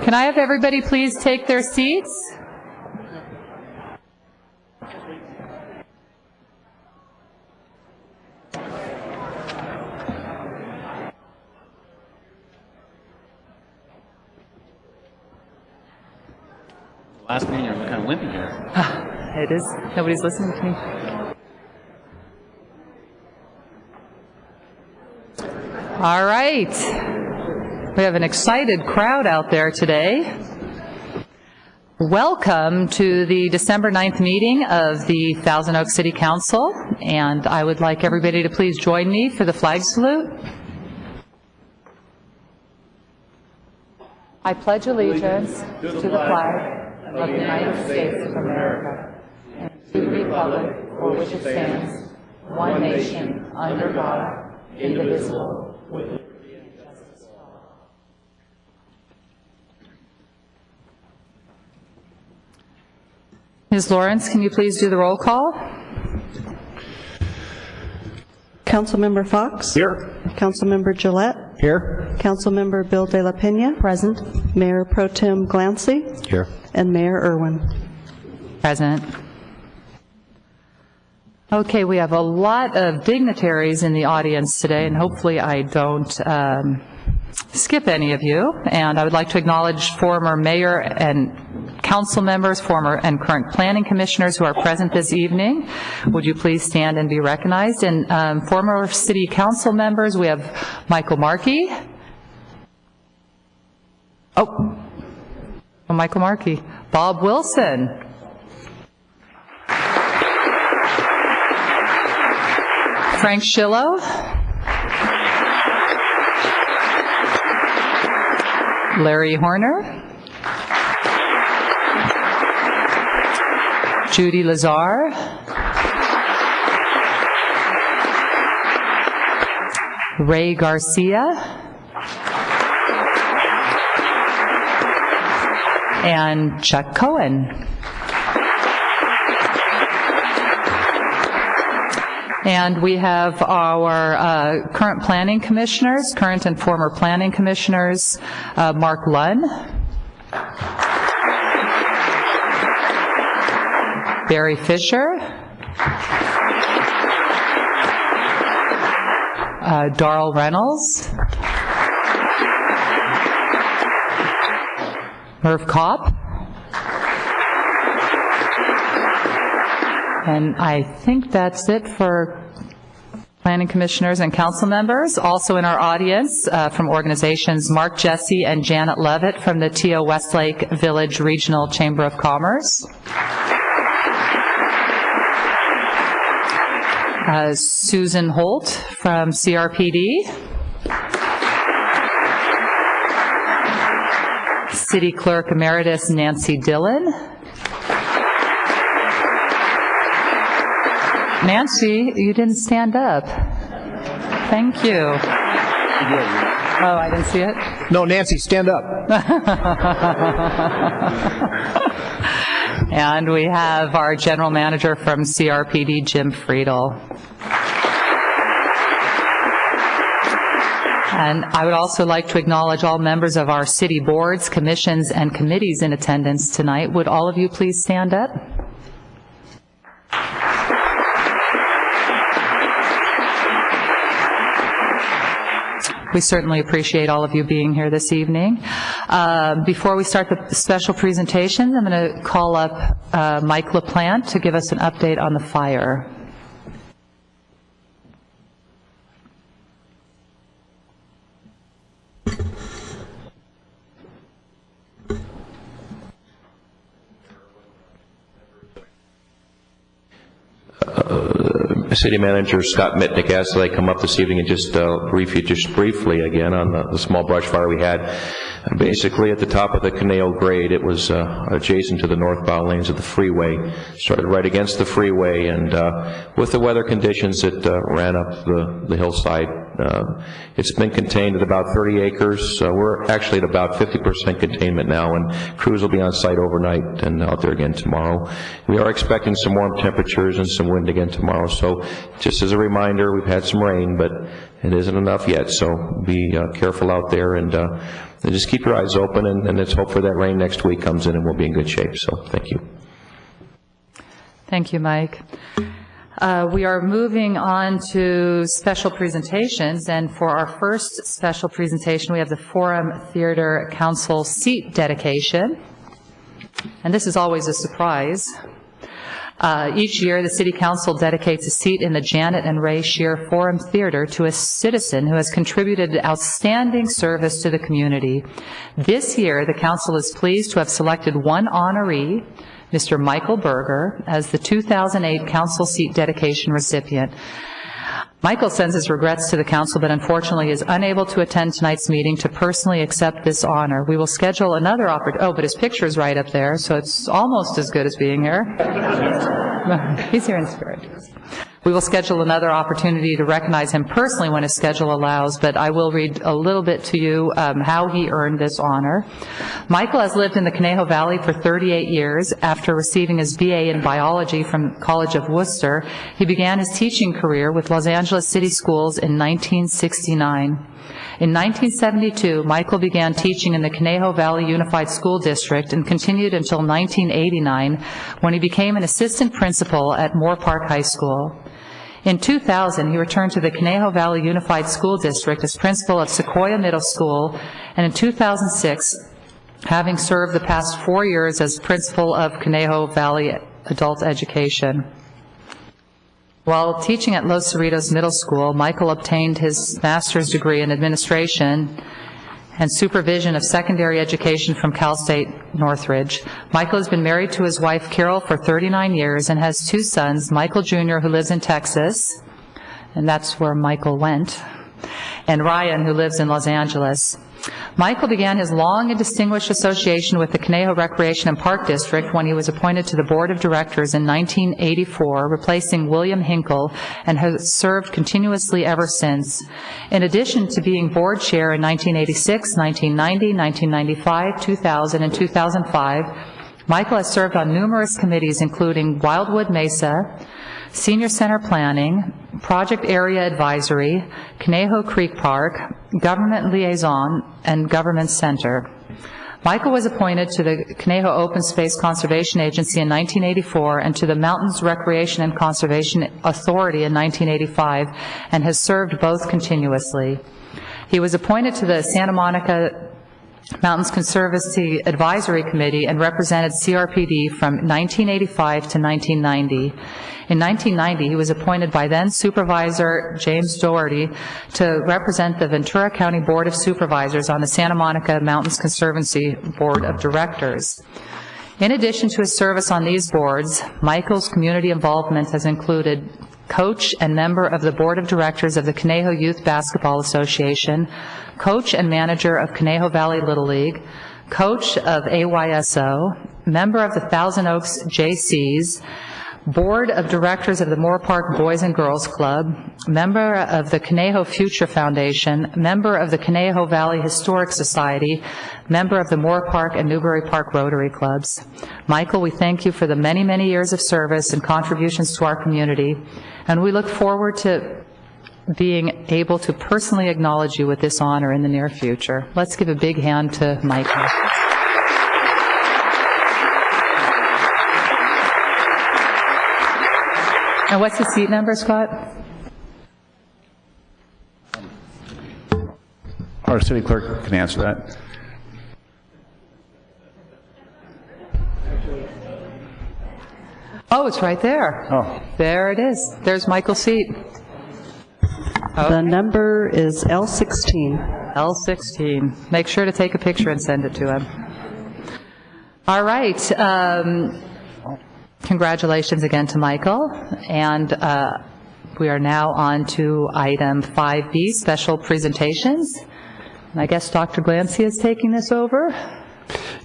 Can I have everybody please take their seats? Last meeting, you're kind of wimpy here. It is. Nobody's listening to me. All right. We have an excited crowd out there today. Welcome to the December 9th meeting of the Thousand Oaks City Council, and I would like everybody to please join me for the flag salute. I pledge allegiance to the flag of the United States of America and to the republic for which it stands, one nation, under God, indivisible, with liberty and justice for all. Ms. Lawrence, can you please do the roll call? Councilmember Fox? Here. Councilmember Gillette? Here. Councilmember Bill De La Pena? Present. Mayor Pro Tem Glancy? Here. And Mayor Irwin. Present. Okay, we have a lot of dignitaries in the audience today, and hopefully I don't skip any of you. And I would like to acknowledge former mayor and council members, former and current planning commissioners who are present this evening. Would you please stand and be recognized? And former city council members, we have Michael Markey. Michael Markey. Bob Wilson. Frank Schillo. Larry Horner. Judy Lazar. Ray Garcia. And Chuck Cohen. And we have our current planning commissioners, current and former planning commissioners, Mark Lunn, Barry Fisher, Darrell Reynolds, Merv Kopp, and I think that's it for planning commissioners and council members. Also in our audience from organizations, Mark Jesse and Janet Levitt from the T.O. Westlake Village Regional Chamber of Commerce. Susan Holt from CRPD. City Clerk Emeritus Nancy Dillon. Nancy, you didn't stand up. Thank you. Oh, I didn't see it? No, Nancy, stand up. And we have our general manager from CRPD, Jim Friedel. And I would also like to acknowledge all members of our city boards, commissions, and committees in attendance tonight. Would all of you please stand up? We certainly appreciate all of you being here this evening. Before we start the special presentations, I'm going to call up Mike LaPlante to give us an update on the fire. City Manager Scott Mitnick asked that I come up this evening and just brief you just briefly again on the small brush fire we had. Basically at the top of the Canale Grade, it was adjacent to the northbound lanes of the freeway. Started right against the freeway, and with the weather conditions, it ran up the hillside. It's been contained at about 30 acres. We're actually at about 50% containment now, and crews will be on site overnight and out there again tomorrow. We are expecting some warm temperatures and some wind again tomorrow, so just as a reminder, we've had some rain, but It isn't enough yet, so be careful out there, and just keep your eyes open, and let's hope for that rain next week comes in and we'll be in good shape. So thank you. Thank you, Mike. We are moving on to special presentations, and for our first special presentation, we have the Forum Theater Council seat dedication, and this is always a surprise. Each year, the City Council dedicates a seat in the Janet and Ray Shear Forum Theater to a citizen who has contributed outstanding service to the community. This year, the Council is pleased to have selected one honoree, Mr. Michael Berger, as the 2008 Council seat dedication recipient. Michael sends his regrets to the Council, but unfortunately is unable to attend tonight's meeting to personally accept this honor. We will schedule another but his picture is right up there, so it's almost as good as being here. He's here in spirit. We will schedule another opportunity to recognize him personally when his schedule allows, but I will read a little bit to you how he earned this honor. Michael has lived in the Conejo Valley for 38 years. After receiving his BA in biology from College of Worcester, he began his teaching career with Los Angeles City Schools in 1969. In 1972, Michael began teaching in the Conejo Valley Unified School District and continued until 1989, when he became an assistant principal at Moore Park High School. In 2000, he returned to the Conejo Valley Unified School District as principal of Sequoia Middle School, and in 2006, having served the past 4 years as principal of Conejo Valley Adult Education. While teaching at Los Cerritos Middle School, Michael obtained his master's degree in administration and supervision of secondary education from Cal State Northridge. Michael has been married to his wife, Carol, for 39 years and has 2 sons, Michael Jr., who lives in Texas, and that's where Michael went, and Ryan, who lives in Los Angeles. Michael began his long and distinguished association with the Conejo Recreation and Park District when he was appointed to the Board of Directors in 1984, replacing William Hinkle, and has served continuously ever since. In addition to being board chair in 1986, 1990, 1995, 2000, and 2005, Michael has served on numerous committees including Wildwood Mesa, Senior Center Planning, Project Area Advisory, Conejo Creek Park, Government Liaison, and Government Center. Michael was appointed to the Conejo Open Space Conservation Agency in 1984 and to the Mountains Recreation and Conservation Authority in 1985 and has served both continuously. He was appointed to the Santa Monica Mountains Conservancy Advisory Committee and represented CRPD from 1985 to 1990. In 1990, he was appointed by then Supervisor James Doherty to represent the Ventura County Board of Supervisors on the Santa Monica Mountains Conservancy Board of Directors. In addition to his service on these boards, Michael's community involvement has included coach and member of the Board of Directors of the Conejo Youth Basketball Association, coach and manager of Conejo Valley Little League, coach of AYSO, member of the Thousand Oaks JCs, Board of Directors of the Moore Park Boys and Girls Club, member of the Conejo Future Foundation, member of the Conejo Valley Historic Society, member of the Moore Park and Newbury Park Rotary Clubs. Michael, we thank you for the many, many years of service and contributions to our community, and we look forward to being able to personally acknowledge you with this honor in the near future. Let's give a big hand to Michael. And what's the seat number, Scott? Our city clerk can answer that. Oh, it's right there. Oh. There it is. There's Michael's seat. The number is L16. L16. Make sure to take a picture and send it to him. All right. Congratulations again to Michael. And we are now on to item 5B, special presentations. And I guess Dr. Glancy is taking this over.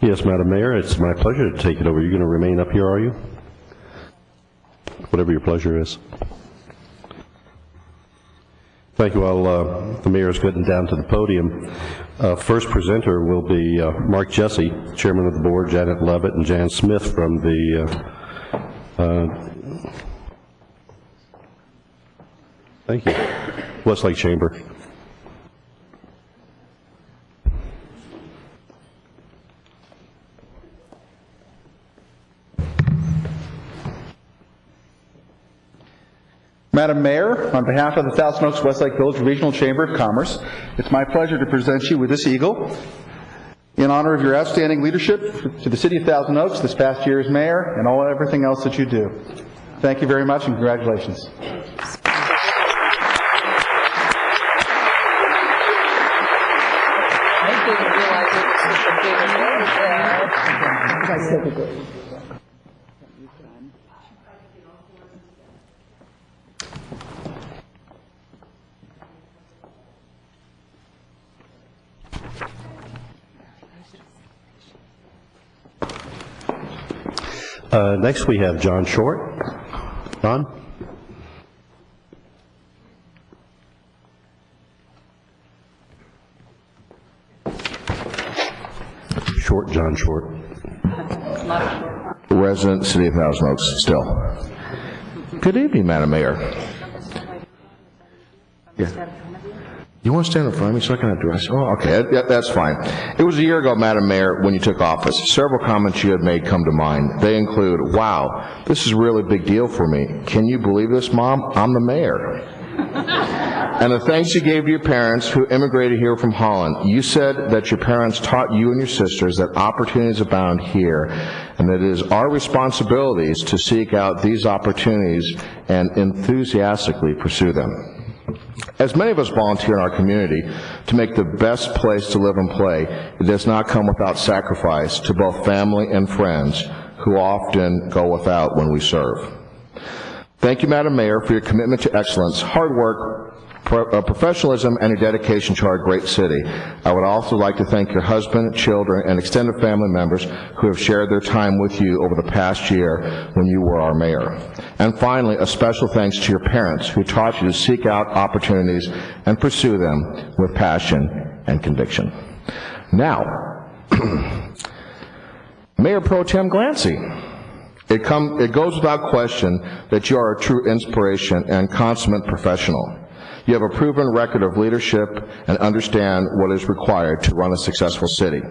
Yes, Madam Mayor, it's my pleasure to take it over. You're going to remain up here, are you? Whatever your pleasure is. Thank you. While the mayor is getting down to the podium, first presenter will be Mark Jesse, chairman of the board, Janet Levitt, and Jan Smith from the thank you. Westlake Chamber. Madam Mayor, on behalf of the Thousand Oaks Westlake Village Regional Chamber of Commerce, it's my pleasure to present you with this eagle in honor of your outstanding leadership to the City of Thousand Oaks this past year as mayor and everything else that you do. Thank you very much and congratulations. Next we have John Short. John? Short, John Short. Resident, City of Thousand Oaks, still. Good evening, Madam Mayor. Yeah. You want to stand in front of me so I can address you? Oh, okay, that's fine. It was a year ago, Madam Mayor, when you took office. Several comments you had made come to mind. They include, wow, this is a really big deal for me. Can you believe this, Mom? I'm the mayor. And the thanks you gave to your parents who immigrated here from Holland. You said that your parents taught you and your sisters that opportunities abound here, and that it is our responsibilities to seek out these opportunities and enthusiastically pursue them. As many of us volunteer in our community to make the best place to live and play, it does not come without sacrifice to both family and friends who often go without when we serve. Thank you, Madam Mayor, for your commitment to excellence, hard work, professionalism, and your dedication to our great city. I would also like to thank your husband, children, and extended family members who have shared their time with you over the past year when you were our mayor. And finally, a special thanks to your parents who taught you to seek out opportunities and pursue them with passion and conviction. Now, Mayor Pro Tem Glancy. It goes without question that you are a true inspiration and consummate professional. You have a proven record of leadership and understand what is required to run a successful city.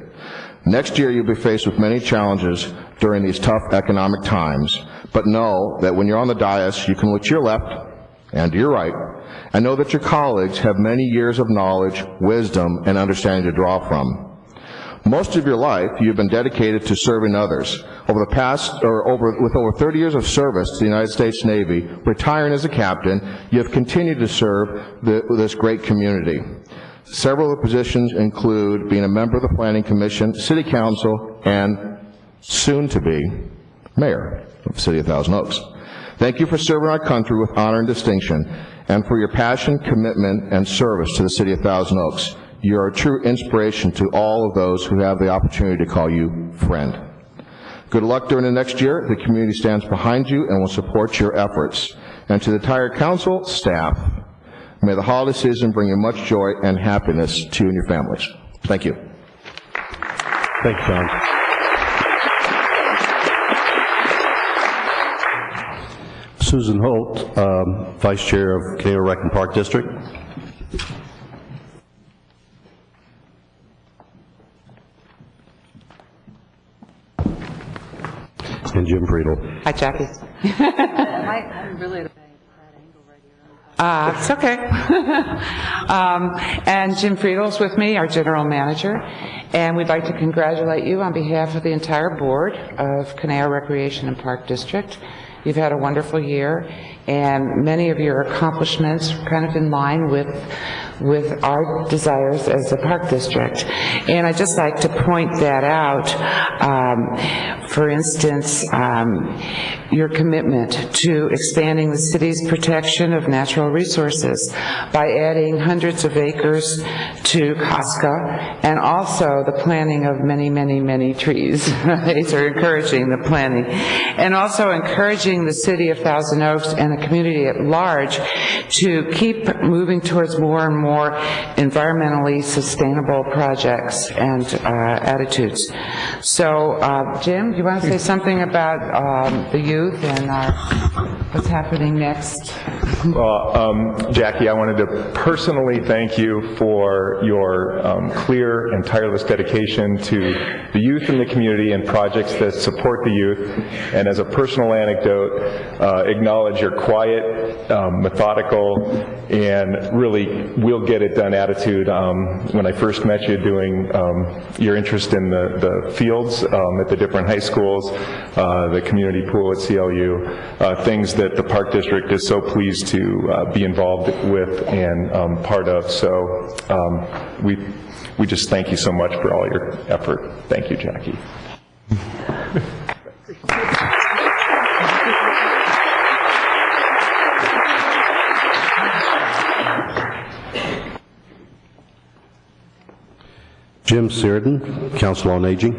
Next year, you'll be faced with many challenges during these tough economic times, but know that when you're on the dais, you can look to your left and to your right, and know that your colleagues have many years of knowledge, wisdom, and understanding to draw from. Most of your life, you've been dedicated to serving others. With over 30 years of service to the United States Navy, retiring as a captain, you have continued to serve this great community. Several of the positions include being a member of the Planning Commission, City Council, and soon-to-be mayor of the City of Thousand Oaks. Thank you for serving our country with honor and distinction, and for your passion, commitment, and service to the City of Thousand Oaks. You are a true inspiration to all of those who have the opportunity to call you friend. Good luck during the next year. The community stands behind you and will support your efforts. And to the entire council, staff, may the holiday season bring you much joy and happiness to you and your families. Thank you. Thank you, John. Susan Holt, Vice Chair of Canadian Rec and Park District. And Jim Friedel. Hi, Jackie. I'm really at a bad angle right here. It's okay. And Jim Friedel's with me, our general manager, and we'd like to congratulate you on behalf of the entire board of Canal Recreation and Park District. You've had a wonderful year, and many of your accomplishments are kind of in line with our desires as a park district. And I'd just like to point that out. For instance, your commitment to expanding the city's protection of natural resources by adding hundreds of acres to Casca, and also the planting of many, many, many trees. Right? So encouraging the planting. And also encouraging the city of Thousand Oaks and the community at large to keep moving towards more and more environmentally sustainable projects and attitudes. So, Jim, you want to say something about the youth and what's happening next? Well, Jackie, I wanted to personally thank you for your clear and tireless dedication to the youth in the community and projects that support the youth. And as a personal anecdote, acknowledge your quiet, methodical, and really will-get-it-done attitude. When I first met you, doing your interest in the fields at the different high schools, the community pool at CLU, things that the Park District is so pleased to be involved with and part of. So we just thank you so much for all your effort. Thank you, Jackie. Jim Searden, Council on Aging.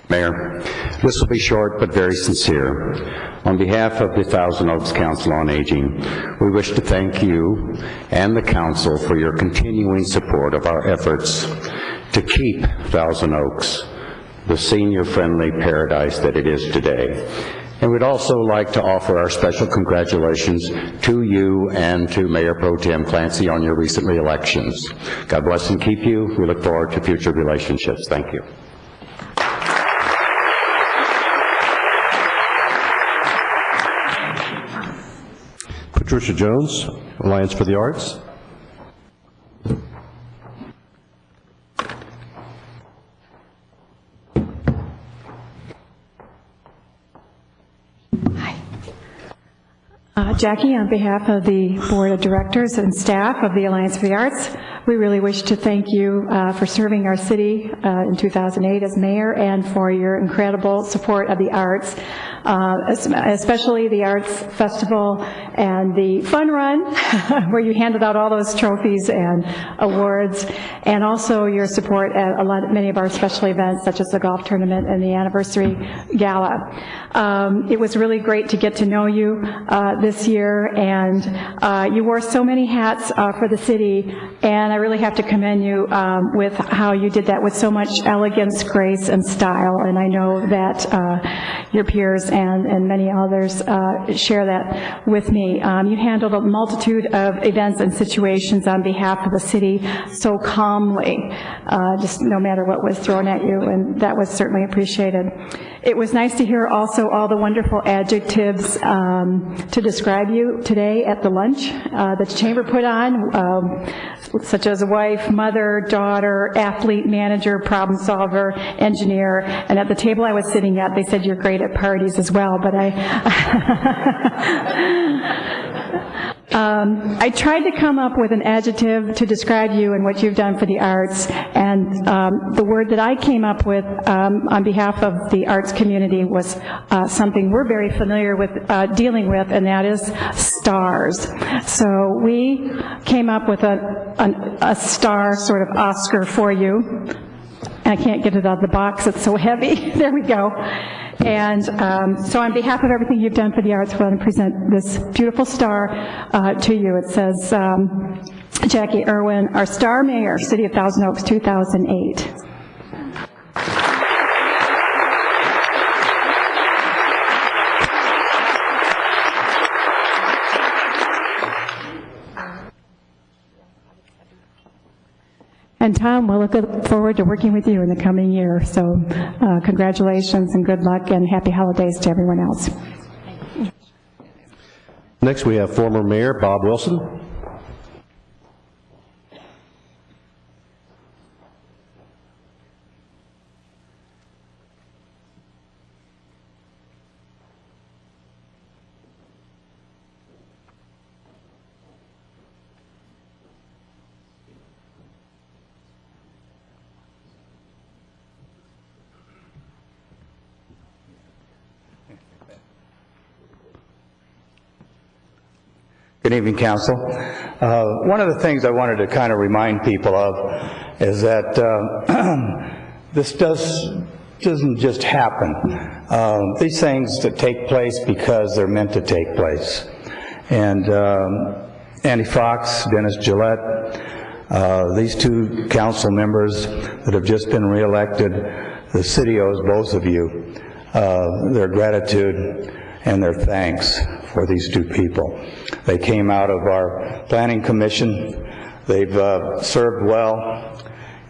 Mayor, this will be short but very sincere. On behalf of the Thousand Oaks Council on Aging, we wish to thank you and the council for your continuing support of our efforts to keep Thousand Oaks the senior-friendly paradise that it is today. And we'd also like to offer our special congratulations to you and to Mayor Pro Tem Clancy on your recent re-elections. God bless and keep you. We look forward to future relationships. Thank you. Patricia Jones, Alliance for the Arts. Jackie, on behalf of the Board of Directors and staff of the Alliance for the Arts, we really wish to thank you for serving our city in 2008 as mayor and for your incredible support of the arts, especially the Arts Festival and the Fun Run, where you handed out all those trophies and awards, and also your support at many of our special events, such as the golf tournament and the anniversary gala. It was really great to get to know you this year, and you wore so many hats for the city, and I really have to commend you with how you did that with so much elegance, grace, and style, and I know that your peers and many others share that with me. You handled a multitude of events and situations on behalf of the city so calmly, just no matter what was thrown at you, and that was certainly appreciated. It was nice to hear also all the wonderful adjectives to describe you today at the lunch that the chamber put on, such as wife, mother, daughter, athlete, manager, problem solver, engineer, and at the table I was sitting at, they said you're great at parties as well, but I tried to come up with an adjective to describe you and what you've done for the arts, and the word that I came up with on behalf of the arts community was something we're very familiar with dealing with, and that is stars. So we came up with a star sort of Oscar for you. I can't get it out of the box, it's so heavy. There we go. And so on behalf of everything you've done for the arts, we want to present this beautiful star to you. It says, Jackie Irwin, our star mayor, City of Thousand Oaks, 2008. And Tom, we'll look forward to working with you in the coming year. So congratulations and good luck and happy holidays to everyone else. Next we have former Mayor Bob Wilson. Good evening, Council. One of the things I wanted to kind of remind people of is that this doesn't just happen. These things that take place because they're meant to take place. And Andy Fox, Dennis Gillette, these two council members that have just been reelected, the city owes both of you their gratitude and their thanks for these two people. They came out of our planning commission. They've served well,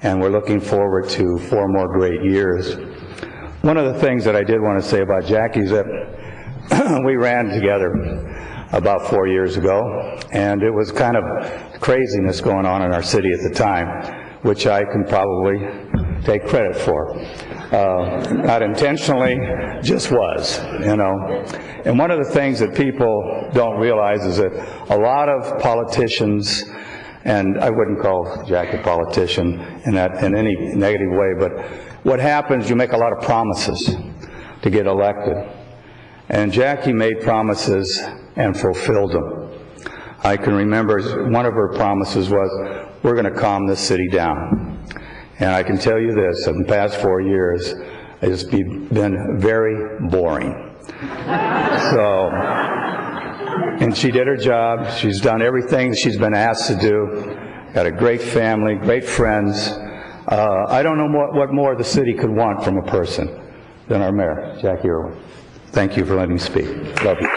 and we're looking forward to 4 more great years. One of the things that I did want to say about Jackie is that we ran together about 4 years ago, and it was kind of craziness going on in our city at the time, which I can probably take credit for. Not intentionally, just was, you know. And one of the things that people don't realize is that a lot of politicians, and I wouldn't call Jack a politician in any negative way, but what happens, you make a lot of promises to get elected. And Jackie made promises and fulfilled them. I can remember one of her promises was, we're going to calm this city down. And I can tell you this, in the past 4 years, it's been very boring. And she did her job. She's done everything she's been asked to do. Got a great family, great friends. I don't know what more the city could want from a person than our mayor, Jackie Irwin. Thank you for letting me speak. Love you.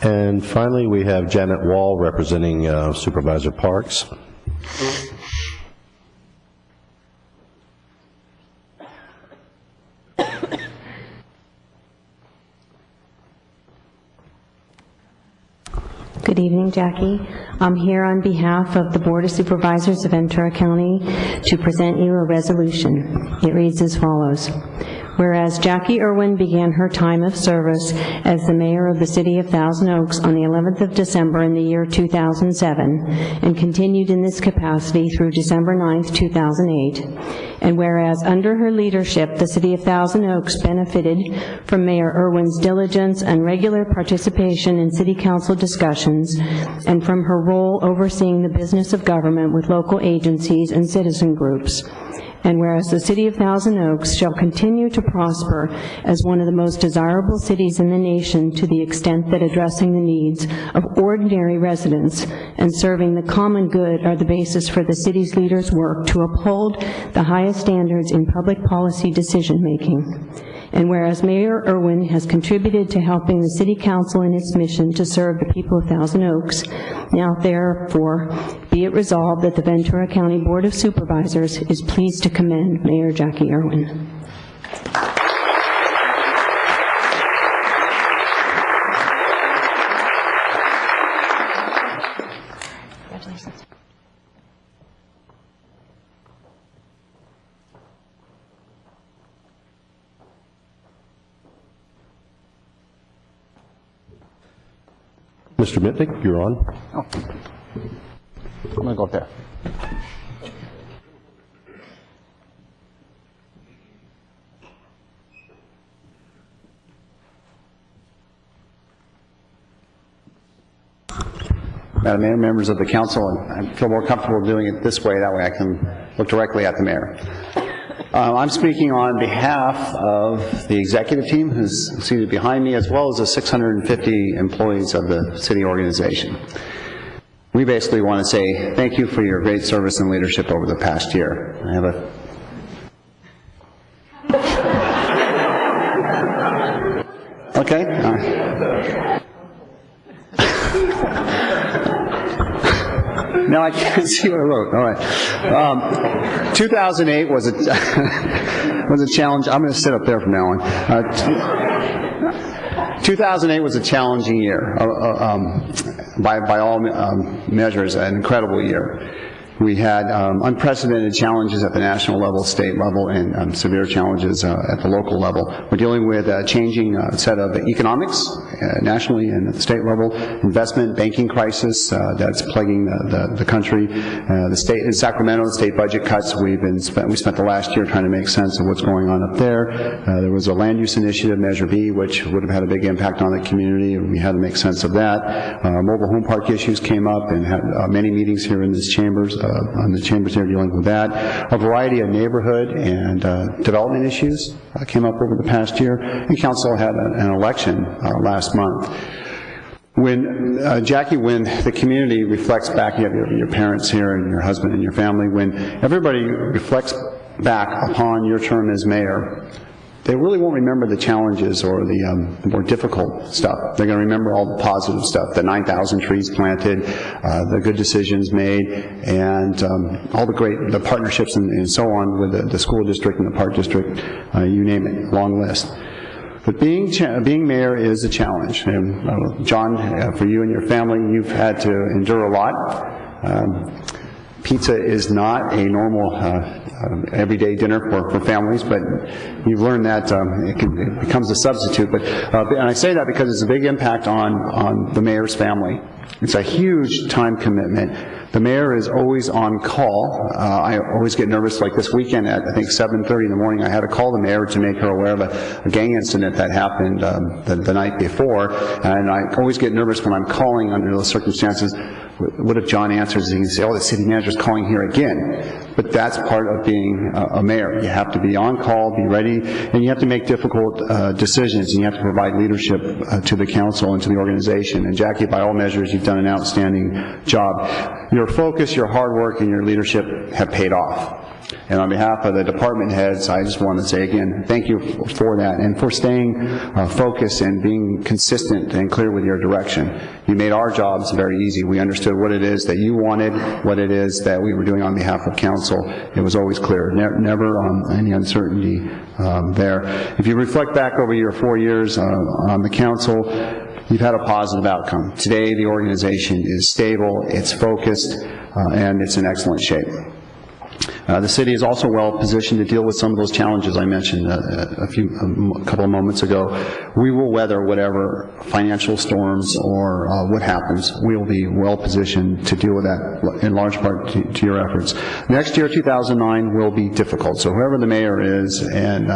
And finally, we have Janet Wall representing Supervisor Parks. Good evening, Jackie. I'm here on behalf of the Board of Supervisors of Ventura County to present you a resolution. It reads as follows. Whereas Jackie Irwin began her time of service as the mayor of the city of Thousand Oaks on the 11th of December in the year 2007 and continued in this capacity through December 9th, 2008. And whereas under her leadership, the city of Thousand Oaks benefited from Mayor Irwin's diligence and regular participation in city council discussions and from her role overseeing the business of government with local agencies and citizen groups. And whereas the city of Thousand Oaks shall continue to prosper as one of the most desirable cities in the nation to the extent that addressing the needs of ordinary residents and serving the common good are the basis for the city's leaders' work to uphold the highest standards in public policy decision-making. And whereas Mayor Irwin has contributed to helping the City Council in its mission to serve the people of Thousand Oaks, now therefore be it resolved that the Ventura County Board of Supervisors is pleased to commend Mayor Jackie Irwin. Congratulations. Mr. Mitnick, you're on. Oh. I'm going to go up there. Madam Mayor, members of the council, I feel more comfortable doing it this way. That way I can look directly at the mayor. I'm speaking on behalf of the executive team who's seated behind me, as well as the 650 employees of the city organization. We basically want to say thank you for your great service and leadership over the past year. I have a okay. Now I can't see what I wrote. All right. 2008 was a was a challenge. I'm going to sit up there from now on. 2008 was a challenging year, by all measures, an incredible year. We had unprecedented challenges at the national level, state level, and severe challenges at the local level. We're dealing with a changing set of economics nationally and at the state level, investment banking crisis that's plaguing the country. The state in Sacramento, the state budget cuts. We spent the last year trying to make sense of what's going on up there. There was a land use initiative, Measure B, which would have had a big impact on the community, and we had to make sense of that. Mobile home park issues came up, and had many meetings here in this chambers, on the chambers here dealing with that. A variety of neighborhood and development issues came up over the past year, and council had an election last month. When, Jackie, when the community reflects back, you have your parents here and your husband and your family, when everybody reflects back upon your term as mayor, they really won't remember the challenges or the more difficult stuff. They're going to remember all the positive stuff, the 9,000 trees planted, the good decisions made, and all the partnerships and so on with the school district and the park district, you name it, long list. But being mayor is a challenge. And John, for you and your family, you've had to endure a lot. Pizza is not a normal everyday dinner for families, but you've learned that it becomes a substitute. And I say that because it's a big impact on the mayor's family. It's a huge time commitment. The mayor is always on call. I always get nervous, like this weekend at, I think, 7:30 in the morning, I had to call the mayor to make her aware of a gang incident that happened the night before, and I always get nervous when I'm calling under those circumstances. What if John answers and he can say, oh, the city manager's calling here again? But that's part of being a mayor. You have to be on call, be ready, and you have to make difficult decisions, and you have to provide leadership to the council and to the organization. And Jackie, by all measures, you've done an outstanding job. Your focus, your hard work, and your leadership have paid off. And on behalf of the department heads, I just want to say again, thank you for that and for staying focused and being consistent and clear with your direction. You made our jobs very easy. We understood what it is that you wanted, what it is that we were doing on behalf of council. It was always clear, never any uncertainty there. If you reflect back over your 4 years on the council, you've had a positive outcome. Today, the organization is stable, it's focused, and it's in excellent shape. The city is also well positioned to deal with some of those challenges I mentioned a couple of moments ago. We will weather whatever financial storms or what happens. We will be well positioned to deal with that in large part to your efforts. Next year, 2009, will be difficult. So whoever the mayor is and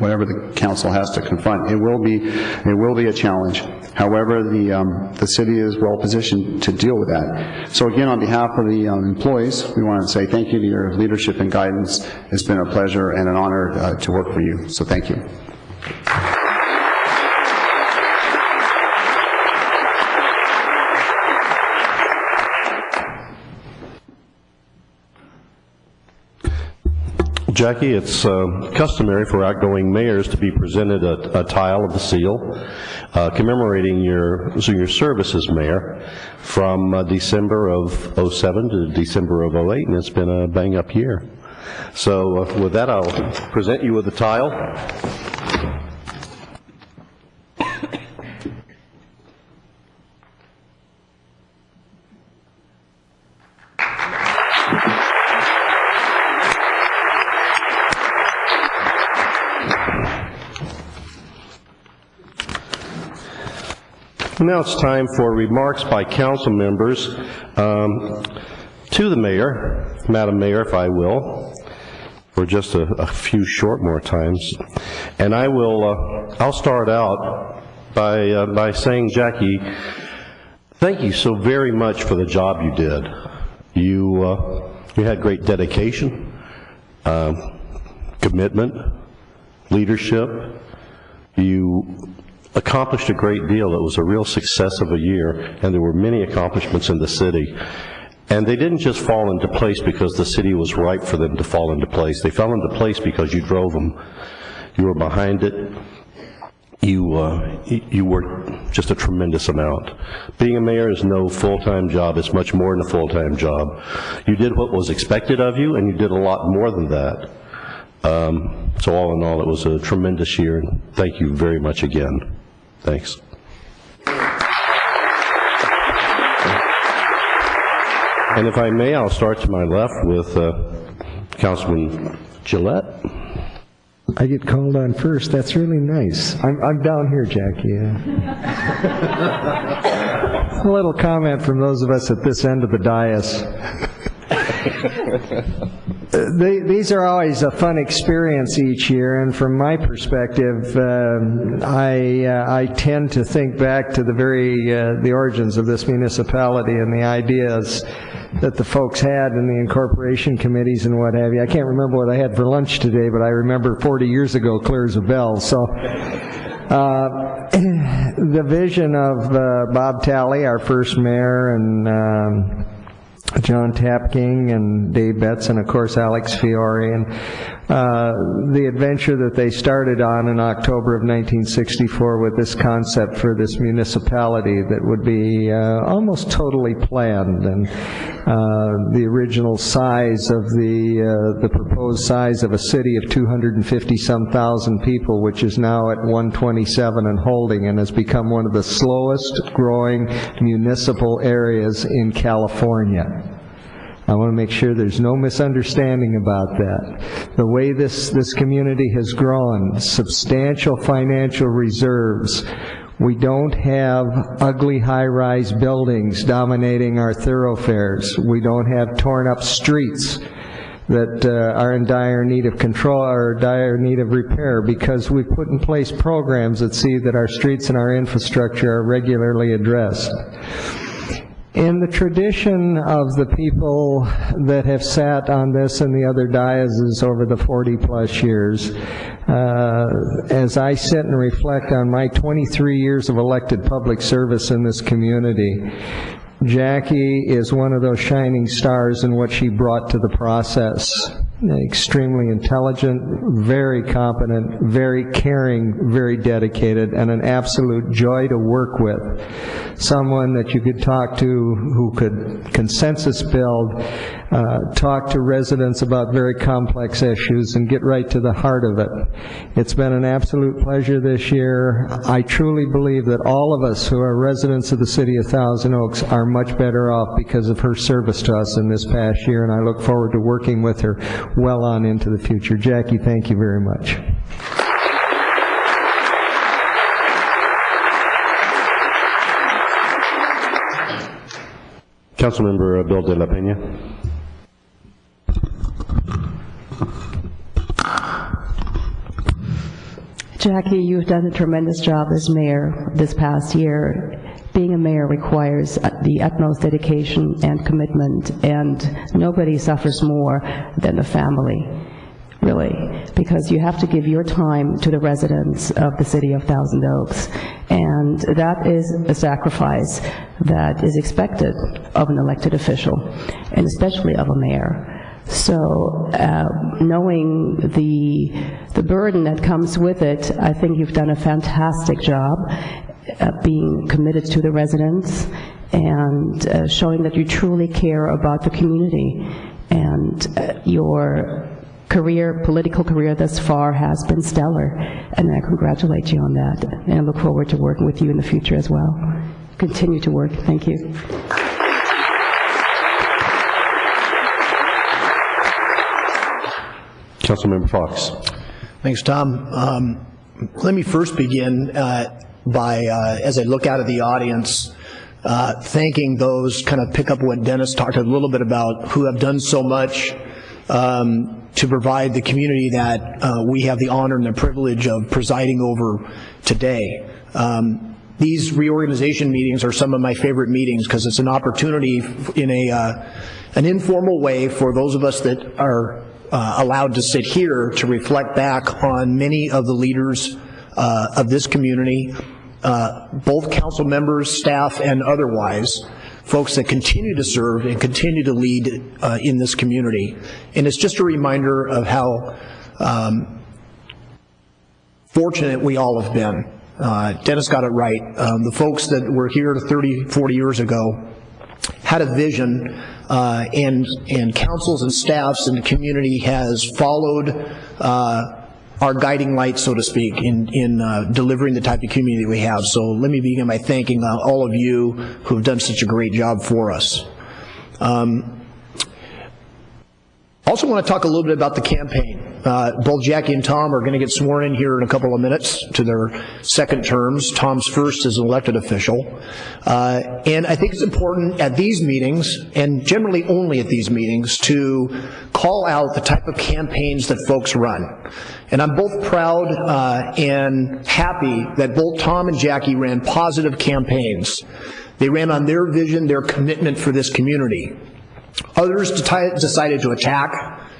whatever the council has to confront, it will be a challenge. However, the city is well positioned to deal with that. So again, on behalf of the employees, we want to say thank you to your leadership and guidance. It's been a pleasure and an honor to work for you. So thank you. Jackie, it's customary for outgoing mayors to be presented a tile of the seal commemorating your service as mayor from December of '07 to December of '08, and it's been a bang-up year. So with that, I'll present you with the tile. Now it's time for remarks by council members to the mayor, Madam Mayor, if I will, for just a few short more times. And I'll start out by saying, Jackie, thank you so very much for the job you did. You had great dedication, commitment, leadership. You accomplished a great deal. It was a real success of a year, and there were many accomplishments in the city. And they didn't just fall into place because the city was ripe for them to fall into place. They fell into place because you drove them. You were behind it. You worked just a tremendous amount. Being a mayor is no full-time job. It's much more than a full-time job. You did what was expected of you, and you did a lot more than that. So all in all, it was a tremendous year. Thank you very much again. Thanks. And if I may, I'll start to my left with Councilman Gillette. I get called on first. That's really nice. I'm down here, Jackie. A little comment from those of us at this end of the dais. These are always a fun experience each year, and from my perspective, I tend to think back to the origins of this municipality and the ideas that the folks had in the incorporation committees and what have you. I can't remember what I had for lunch today, but I remember 40 years ago clear as a bell. So the vision of Bob Talley, our first mayor, and John Tapking and Dave Betts, and of course Alex Fiore, and the adventure that they started on in October of 1964 with this concept for this municipality that would be almost totally planned, and the original size of the proposed size of a city of 250-some thousand people, which is now at 127 and holding, and has become one of the slowest growing municipal areas in California. I want to make sure there's no misunderstanding about that. The way this community has grown, substantial financial reserves. We don't have ugly high-rise buildings dominating our thoroughfares. We don't have torn-up streets that are in dire need of control or dire need of repair, because we've put in place programs that see that our streets and our infrastructure are regularly addressed. In the tradition of the people that have sat on this and the other dioceses over the 40-plus years, as I sit and reflect on my 23 years of elected public service in this community, Jackie is one of those shining stars in what she brought to the process. Extremely intelligent, very competent, very caring, very dedicated, and an absolute joy to work with. Someone that you could talk to who could consensus build, talk to residents about very complex issues, and get right to the heart of it. It's been an absolute pleasure this year. I truly believe that all of us who are residents of the city of Thousand Oaks are much better off because of her service to us in this past year, and I look forward to working with her well on into the future. Jackie, thank you very much. Councilmember Bill De La Pena. Jackie, you've done a tremendous job as mayor this past year. Being a mayor requires the utmost dedication and commitment, and nobody suffers more than the family, really, because you have to give your time to the residents of the city of Thousand Oaks, and that is a sacrifice that is expected of an elected official, and especially of a mayor. So knowing the burden that comes with it, I think you've done a fantastic job being committed to the residents and showing that you truly care about the community. And your political career thus far has been stellar, and I congratulate you on that. And I look forward to working with you in the future as well. Continue to work. Thank you. Councilmember Fox. Thanks, Tom. Let me first begin by, as I look out at the audience, thanking those, kind of pick up what Dennis talked a little bit about, who have done so much to provide the community that we have the honor and the privilege of presiding over today. These reorganization meetings are some of my favorite meetings because it's an opportunity in an informal way for those of us that are allowed to sit here to reflect back on many of the leaders of this community, both council members, staff, and otherwise, folks that continue to serve and continue to lead in this community. And it's just a reminder of how fortunate we all have been. Dennis got it right. The folks that were here 30, 40 years ago had a vision, and councils and staffs and the community has followed our guiding light, so to speak, in delivering the type of community we have. So let me begin by thanking all of you who have done such a great job for us. Also also want to talk a little bit about the campaign. Both Jackie and Tom are going to get sworn in here in a couple of minutes to their second terms. Tom's first as an elected official. And I think it's important at these meetings, and generally only at these meetings, to call out the type of campaigns that folks run. And I'm both proud and happy that both Tom and Jackie ran positive campaigns. They ran on their vision, their commitment for this community. Others decided to attack,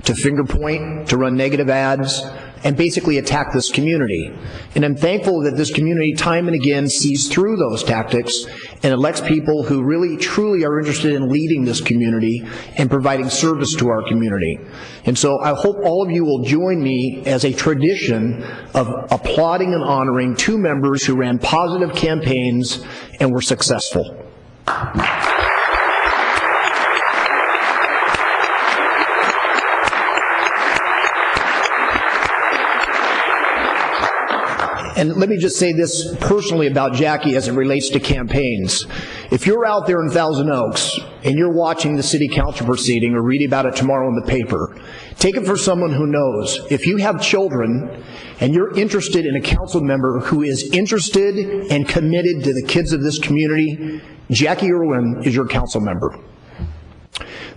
to finger point, to run negative ads, and basically attack this community. And I'm thankful that this community time and again sees through those tactics and elects people who really truly are interested in leading this community and providing service to our community. And so I hope all of you will join me as a tradition of applauding and honoring two members who ran positive campaigns and were successful. And let me just say this personally about Jackie as it relates to campaigns. If you're out there in Thousand Oaks and you're watching the city council proceeding or reading about it tomorrow in the paper, take it for someone who knows. If you have children and you're interested in a council member who is interested and committed to the kids of this community, Jackie Irwin is your council member.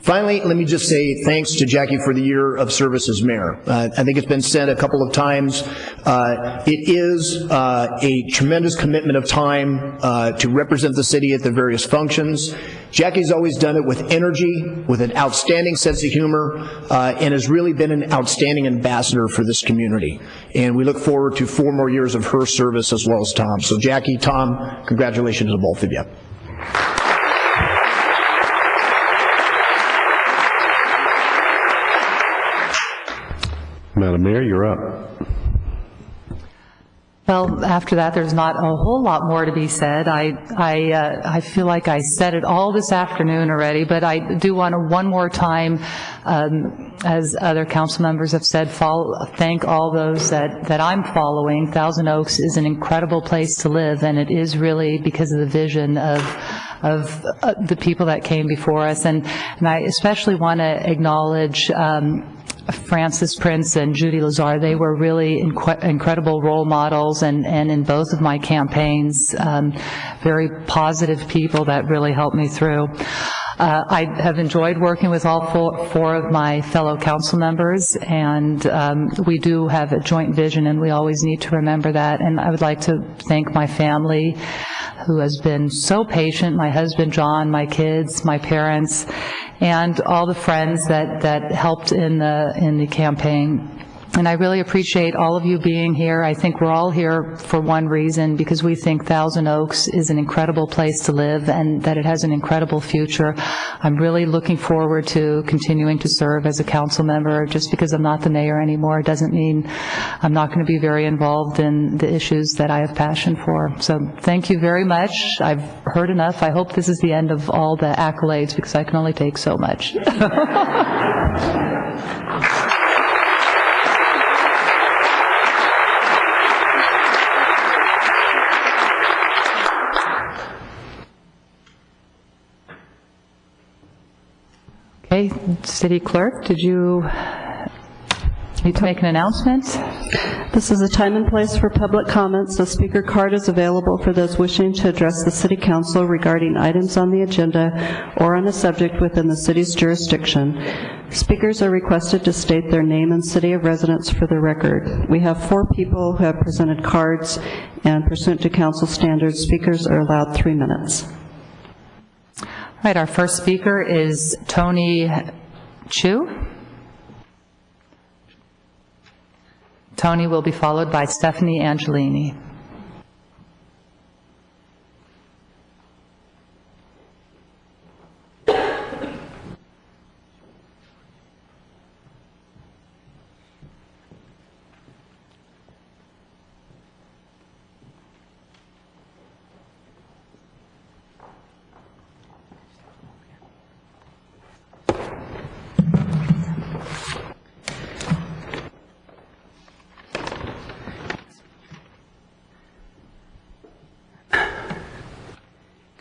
Finally, let me just say thanks to Jackie for the year of service as mayor. I think it's been said a couple of times. It is a tremendous commitment of time to represent the city at the various functions. Jackie's always done it with energy, with an outstanding sense of humor, and has really been an outstanding ambassador for this community. And we look forward to 4 more years of her service as well as Tom. So Jackie, Tom, congratulations to both of you. Madam Mayor, you're up. Well, after that, there's not a whole lot more to be said. I feel like I said it all this afternoon already, but I do want to one more time, as other council members have said, thank all those that I'm following. Thousand Oaks is an incredible place to live, and it is really because of the vision of the people that came before us. And I especially want to acknowledge Francis Prince and Judy Lazar. They were really incredible role models, and in both of my campaigns, very positive people that really helped me through. I have enjoyed working with all four of my fellow council members, and we do have a joint vision, and we always need to remember that. And I would like to thank my family, who has been so patient, my husband John, my kids, my parents, and all the friends that helped in the campaign. And I really appreciate all of you being here. I think we're all here for one reason, because we think Thousand Oaks is an incredible place to live and that it has an incredible future. I'm really looking forward to continuing to serve as a council member. Just because I'm not the mayor anymore doesn't mean I'm not going to be very involved in the issues that I have passion for. So thank you very much. I've heard enough. I hope this is the end of all the accolades, because I can only take so much. Okay, City Clerk, did you need to make an announcement? This is a time and place for public comments. A speaker card is available for those wishing to address the City Council regarding items on the agenda or on a subject within the city's jurisdiction. Speakers are requested to state their name and city of residence for the record. We have 4 people who have presented cards, and pursuant to council standards, speakers are allowed 3 minutes. All right, our first speaker is Tony Chu. Tony will be followed by Stephanie Angelini.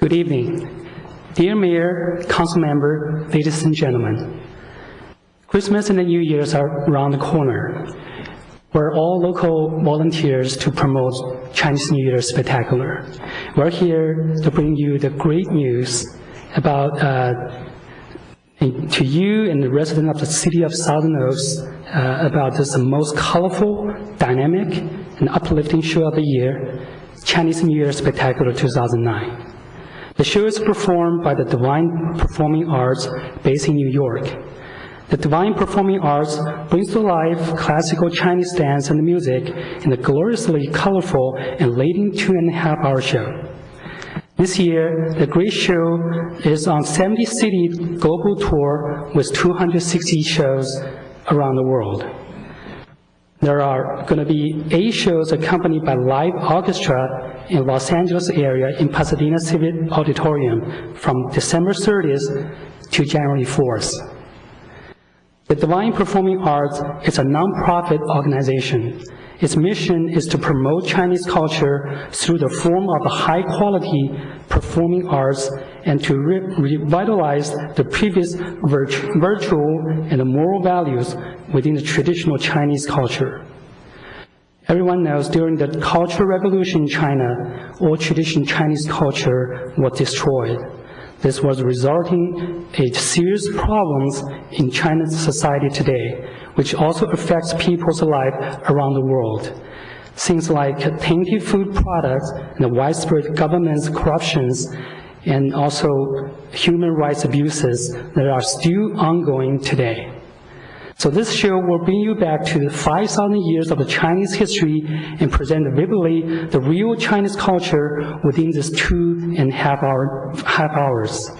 Good evening. Dear Mayor, Council Member, ladies and gentlemen. Christmas and the New Year's are around the corner. We're all local volunteers to promote Chinese New Year Spectacular. We're here to bring you the great news about to you and the residents of the city of Thousand Oaks about this most colorful, dynamic, and uplifting show of the year, Chinese New Year Spectacular 2009. The show is performed by the Divine Performing Arts based in New York. The Divine Performing Arts brings to life classical Chinese dance and music in a gloriously colorful and leading 2.5-hour show. This year, the great show is on 70-city global tour with 260 shows around the world. There are going to be 8 shows accompanied by live orchestra in Los Angeles area in Pasadena Civic Auditorium from December 30th to January 4th. The Divine Performing Arts is a nonprofit organization. Its mission is to promote Chinese culture through the form of high-quality performing arts and to revitalize the previous virtual and moral values within the traditional Chinese culture. Everyone knows during the Cultural Revolution in China, all traditional Chinese culture was destroyed. This was resulting in serious problems in China's society today, which also affects people's life around the world. Things like tainted food products and the widespread government corruptions and also human rights abuses that are still ongoing today. So this show will bring you back to the 5,000 years of the Chinese history and present vividly the real Chinese culture within this 2.5 hours.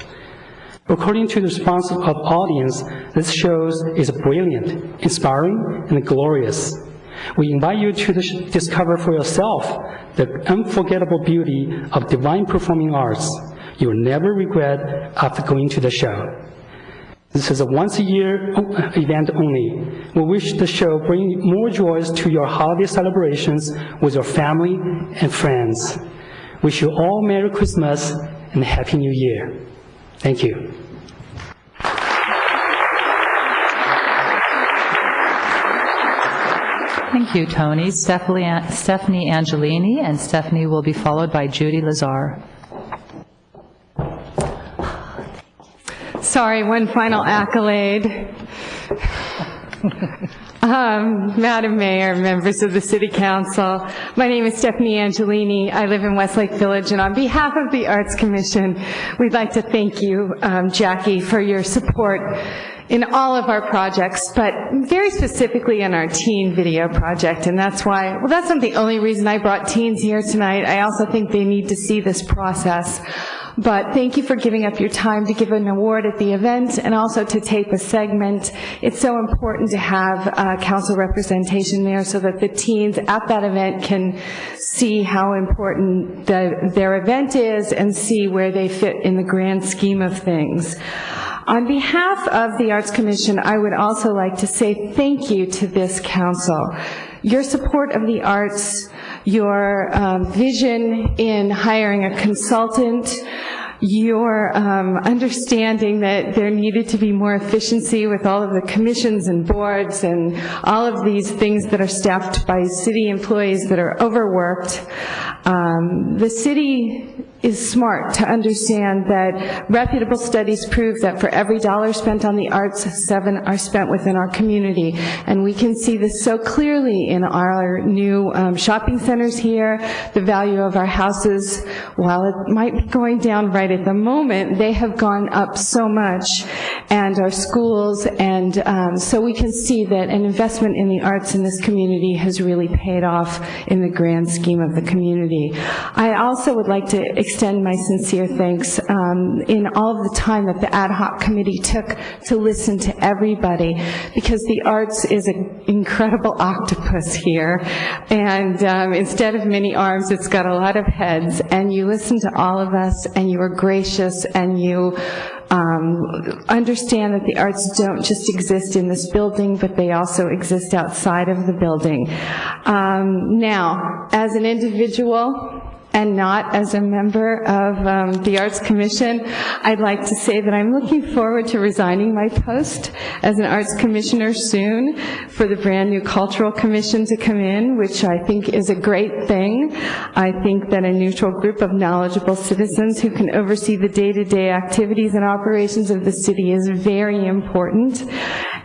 According to the response of audience, this show is brilliant, inspiring, and glorious. We invite you to discover for yourself the unforgettable beauty of Divine Performing Arts. You will never regret after going to the show. This is a once-a-year event only. We wish the show bring more joys to your holiday celebrations with your family and friends. Wish you all Merry Christmas and Happy New Year. Thank you. Thank you, Tony. Stephanie Angelini, and Stephanie will be followed by Judy Lazar. Sorry, one final accolade. Madam Mayor, members of the City Council, my name is Stephanie Angelini. I live in Westlake Village, and on behalf of the Arts Commission, we'd like to thank you, Jackie, for your support in all of our projects, but very specifically in our teen video project, and that's why, well, that's not the only reason I brought teens here tonight. I also think they need to see this process. But thank you for giving up your time to give an award at the event and also to tape a segment. It's so important to have council representation there so that the teens at that event can see how important their event is and see where they fit in the grand scheme of things. On behalf of the Arts Commission, I would also like to say thank you to this council. Your support of the arts, your vision in hiring a consultant, your understanding that there needed to be more efficiency with all of the commissions and boards and all of these things that are staffed by city employees that are overworked. The city is smart to understand that reputable studies prove that for every dollar spent on the arts, 7 are spent within our community. And we can see this so clearly in our new shopping centers here. The value of our houses, while it might be going down right at the moment, they have gone up so much. And our schools, and so we can see that an investment in the arts in this community has really paid off in the grand scheme of the community. I also would like to extend my sincere thanks in all of the time that the ad hoc committee took to listen to everybody, because the arts is an incredible octopus here, and instead of many arms, it's got a lot of heads, and you listen to all of us, and you are gracious, and you understand that the arts don't just exist in this building, but they also exist outside of the building. Now, as an individual, and not as a member of the Arts Commission, I'd like to say that I'm looking forward to resigning my post as an Arts Commissioner soon for the brand-new Cultural Commission to come in, which I think is a great thing. I think that a neutral group of knowledgeable citizens who can oversee the day-to-day activities and operations of the city is very important.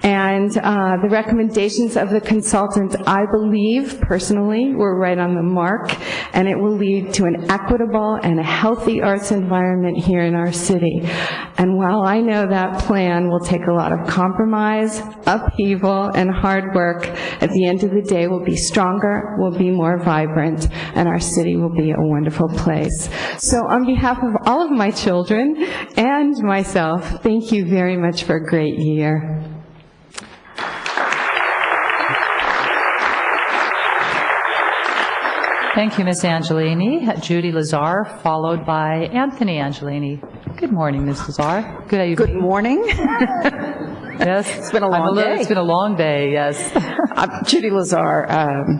And the recommendations of the consultant, I believe, personally, were right on the mark, and it will lead to an equitable and a healthy arts environment here in our city. And while I know that plan will take a lot of compromise, upheaval, and hard work, at the end of the day, we'll be stronger, we'll be more vibrant, and our city will be a wonderful place. So on behalf of all of my children and myself, thank you very much for a great year. Thank you, Ms. Angelini. Judy Lazar, followed by Anthony Angelini. Good morning, Ms. Lazar. Good evening. Good morning. Yes. It's been a long day. It's been a long day, yes. I'm Judy Lazar,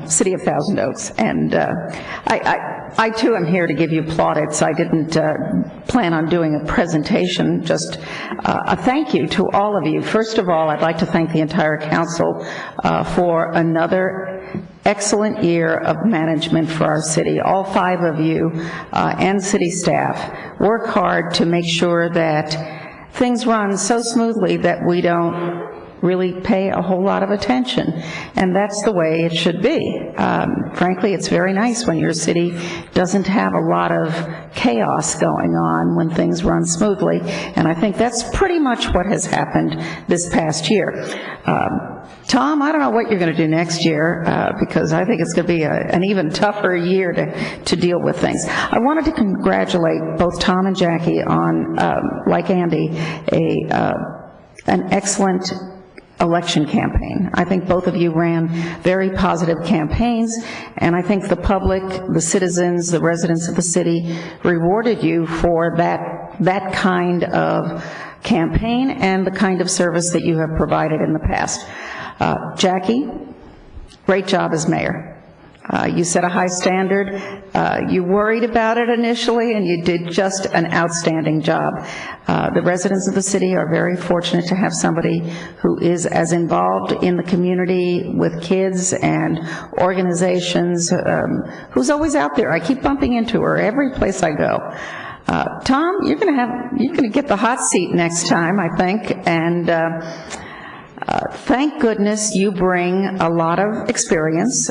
City of Thousand Oaks, and I too am here to give you plaudits. I didn't plan on doing a presentation, just a thank you to all of you. First of all, I'd like to thank the entire council for another excellent year of management for our city. All 5 of you and city staff work hard to make sure that things run so smoothly that we don't really pay a whole lot of attention, and that's the way it should be. Frankly, it's very nice when your city doesn't have a lot of chaos going on, when things run smoothly, and I think that's pretty much what has happened this past year. Tom, I don't know what you're going to do next year, because I think it's going to be an even tougher year to deal with things. I wanted to congratulate both Tom and Jackie on, like Andy, an excellent election campaign. I think both of you ran very positive campaigns, and I think the public, the citizens, the residents of the city rewarded you for that kind of campaign and the kind of service that you have provided in the past. Jackie, great job as mayor. You set a high standard. You worried about it initially, and you did just an outstanding job. The residents of the city are very fortunate to have somebody who is as involved in the community with kids and organizations, who's always out there. I keep bumping into her every place I go. Tom, you're going to get the hot seat next time, I think, and thank goodness you bring a lot of experience,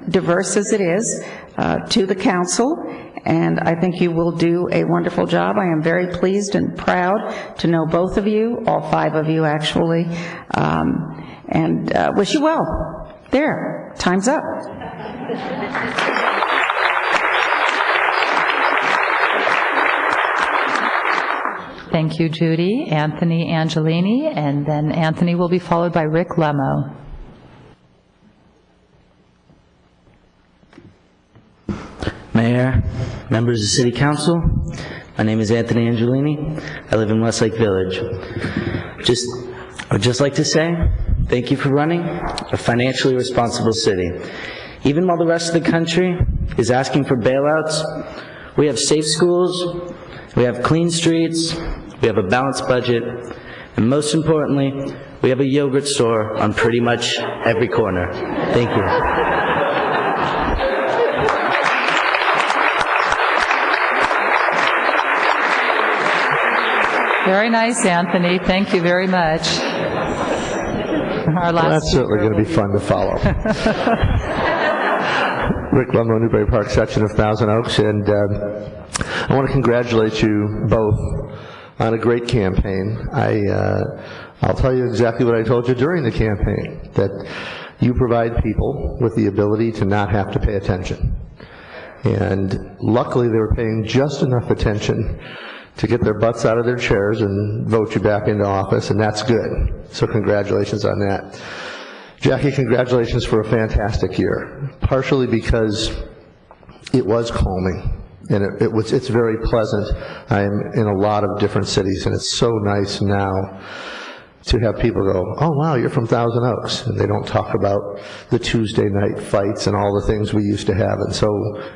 diverse as it is, to the council, and I think you will do a wonderful job. I am very pleased and proud to know both of you, all 5 of you actually, and wish you well. There, time's up. Thank you, Judy. Anthony Angelini, and then Anthony will be followed by Rick Lemo. Mayor, members of the City Council, my name is Anthony Angelini. I live in Westlake Village. I would just like to say thank you for running a financially responsible city. Even while the rest of the country is asking for bailouts, we have safe schools, we have clean streets, we have a balanced budget, and most importantly, we have a yogurt store on pretty much every corner. Thank you. Very nice, Anthony. Thank you very much. Our last That's certainly going to be fun to follow. Rick Lemo, Newbury Park section of Thousand Oaks, and I want to congratulate you both on a great campaign. I'll tell you exactly what I told you during the campaign, that you provide people with the ability to not have to pay attention. And luckily they were paying just enough attention to get their butts out of their chairs and vote you back into office, and that's good. So congratulations on that. Jackie, congratulations for a fantastic year, partially because it was calming. And it's very pleasant. I'm in a lot of different cities, and it's so nice now to have people go, oh, wow, you're from Thousand Oaks, and they don't talk about the Tuesday night fights and all the things we used to have. And so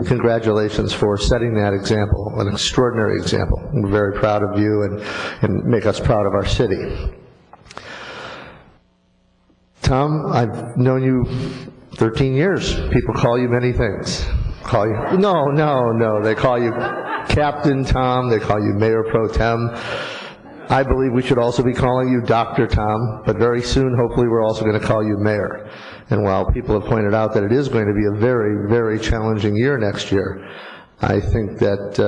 congratulations for setting that example, an extraordinary example. We're very proud of you and make us proud of our city. Tom, I've known you 13 years. People call you many things. Call you, no, they call you Captain Tom, they call you Mayor Pro Tem. I believe we should also be calling you Dr. Tom, but very soon, hopefully, we're also going to call you Mayor. And while people have pointed out that it is going to be a very, very challenging year next year, I think that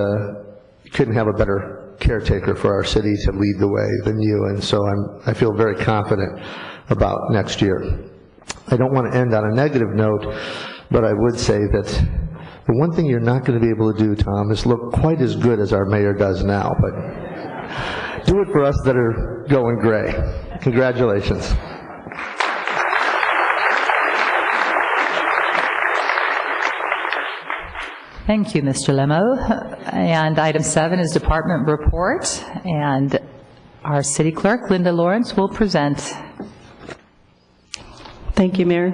you couldn't have a better caretaker for our city to lead the way than you, and so I feel very confident about next year. I don't want to end on a negative note, but I would say that the one thing you're not going to be able to do, Tom, is look quite as good as our mayor does now, but do it for us that are going gray. Congratulations. Thank you, Mr. Lemo. And item 7 is department report, and our city clerk, Linda Lawrence, will present. Thank you, Mayor.